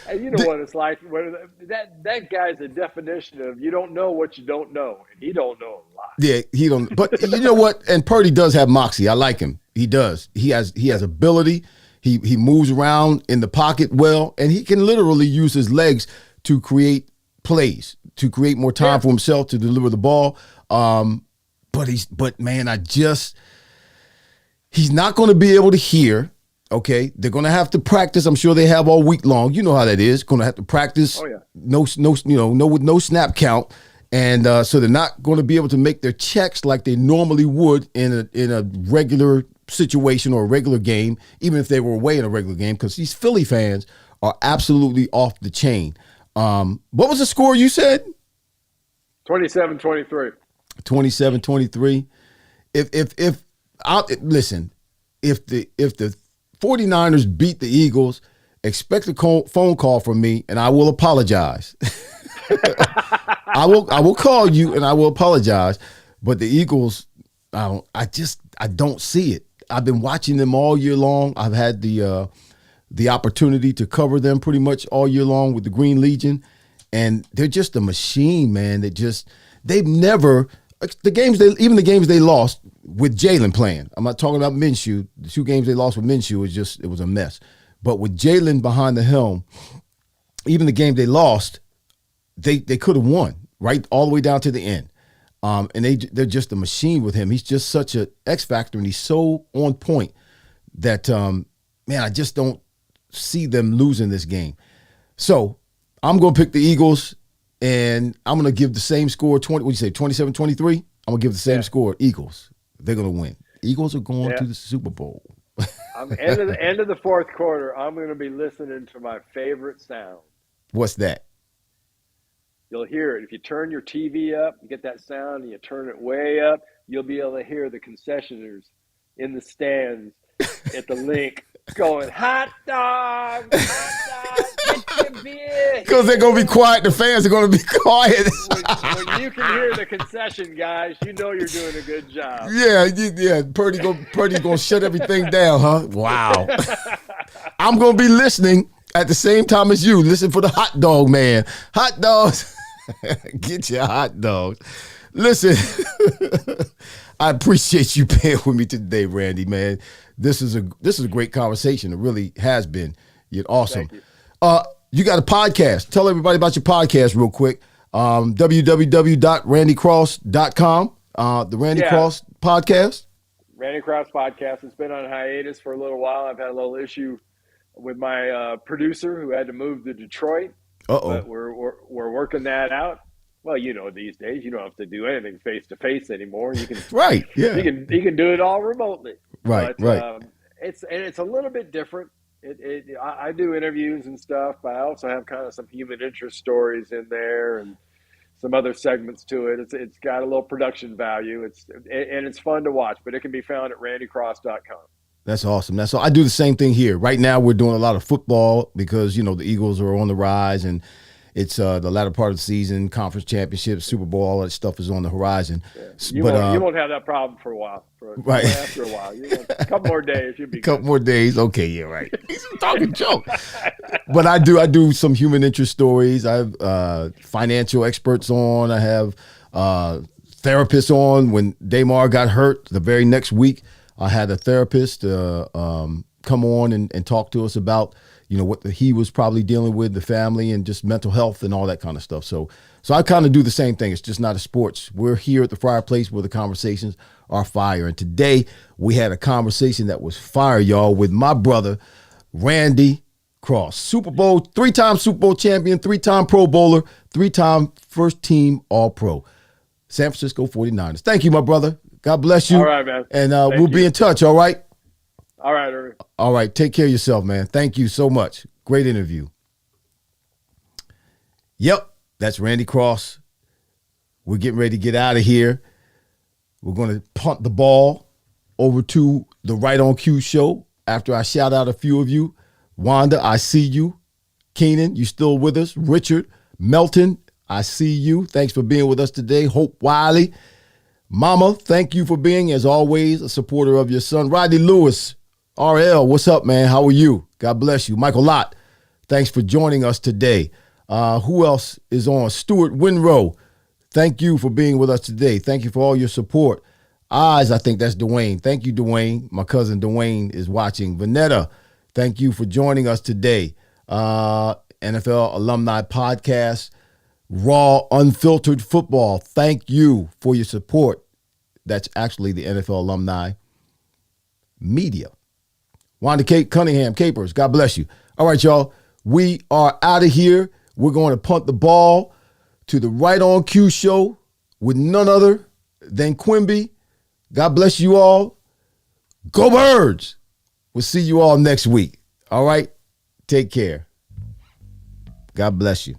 And you know what it's like. That guy's a definition of you don't know what you don't know, and he don't know a lot. Yeah, he don't. But you know what? And Purdy does have moxie. I like him. He does. He has ability. He moves around in the pocket well, and he can literally use his legs to create plays, to create more time for himself to deliver the ball. But man, he's not going to be able to hear. Okay, they're going to have to practice. I'm sure they have all week long. You know how that is. Going to have to practice. Oh yeah. With no snap count, and so they're not going to be able to make their checks like they normally would in a regular situation or a regular game, even if they were away in a regular game, because these Philly fans are absolutely off the chain. What was the score you said? 27-23. 27-23. Listen, if the 49ers beat the Eagles, expect a phone call from me, and I will apologize. I will call you and I will apologize. But the Eagles, I don't see it. I've been watching them all year long. I've had the opportunity to cover them pretty much all year long with the Green Legion, and they're just a machine, man. They've never the games they lost with Jalen playing. I'm not talking about Minshew. The 2 games they lost with Minshew it was a mess. But with Jalen behind the helm, even the game they lost, they could have won right all the way down to the end. And they're just a machine with him. He's just such an X factor, and he's so on point that man, I just don't see them losing this game. So I'm going to pick the Eagles, and I'm going to give the same score. 27-23. I'm going to give the same score. Eagles. They're going to win. Eagles are going to the Super Bowl. End of the fourth quarter, I'm going to be listening to my favorite sound. What's that? You'll hear it. If you turn your TV up, you get that sound, and you turn it way up, you'll be able to hear the concessioners in the stands at the link going, hot dog, get your beer. Because they're going to be quiet. The fans are going to be quiet. When you can hear the concession guys, you know you're doing a good job. Yeah. Purdy's going to shut everything down, huh? Wow. I'm going to be listening at the same time as you. Listen for the hot dog man. Hot dogs. Get your hot dogs. Listen, I appreciate you being with me today, Randy, man. This is a great conversation. It really has been. You're awesome. Thank you. You got a podcast. Tell everybody about your podcast real quick. www.randycross.com. The Randy Cross podcast. Randy Cross podcast. It's been on hiatus for a little while. I've had a little issue with my producer who had to move to Detroit. But we're working that out. Well, these days you don't have to do anything face to face anymore. You can right, yeah. You can do it all remotely. Right. It's a little bit different. I do interviews and stuff, but I also have kind of some human interest stories in there and some other segments to it. It's got a little production value. It's fun to watch, but it can be found at randycross.com. That's awesome. I do the same thing here. Right now, we're doing a lot of football because, the Eagles are on the rise, and It's the latter part of the season, conference championships, Super Bowl, all that stuff is on the horizon. Yeah. You But won't have that problem for a while. right. After a while, a couple more days, you'll be a couple good. more days. Okay, yeah, right. He's talking joke. But I do some human interest stories. I have financial experts on. I have therapists on. When Damar got hurt, the very next week, I had a therapist come on and talk to us about, what he was probably dealing with, the family, and just mental health and all that kind of stuff. So I kind of do the same thing. It's just not a sports. We're here at the Fryar Place where the conversations are fire. And today we had a conversation that was fire, y'all, with my brother, Randy Cross. 3-time Super Bowl champion, 3-time Pro Bowler, 3-time first team All-Pro. San Francisco 49ers. Thank you, my brother. God bless you. All right, man. And we'll be in touch, all right? All right, Irving. All right. Take care of yourself, man. Thank you so much. Great interview. Yep, that's Randy Cross. We're getting ready to get out of here. We're going to punt the ball over to the Right on Cue show after I shout out a few of you. Wanda, I see you. Keenan, you still with us? Richard, Melton, I see you. Thanks for being with us today. Hope Wiley. Mama, thank you for being, as always, a supporter of your son. Rodney Lewis, RL, what's up, man? How are you? God bless you. Michael Lott, thanks for joining us today. Who else is on? Stuart Winrow, thank you for being with us today. Thank you for all your support. I think that's Dwayne. Thank you, Dwayne. My cousin Dwayne is watching. Vanetta, thank you for joining us today. NFL Alumni Podcast, Raw Unfiltered Football, thank you for your support. That's actually the NFL Alumni Media. Wanda Kate Cunningham, Capers, God bless you. All right, y'all, we are out of here. We're going to punt the ball to the Right on Cue show with none other than Quimby. God bless you all. Go Birds. We'll see you all next week. All right? Take care. God bless you.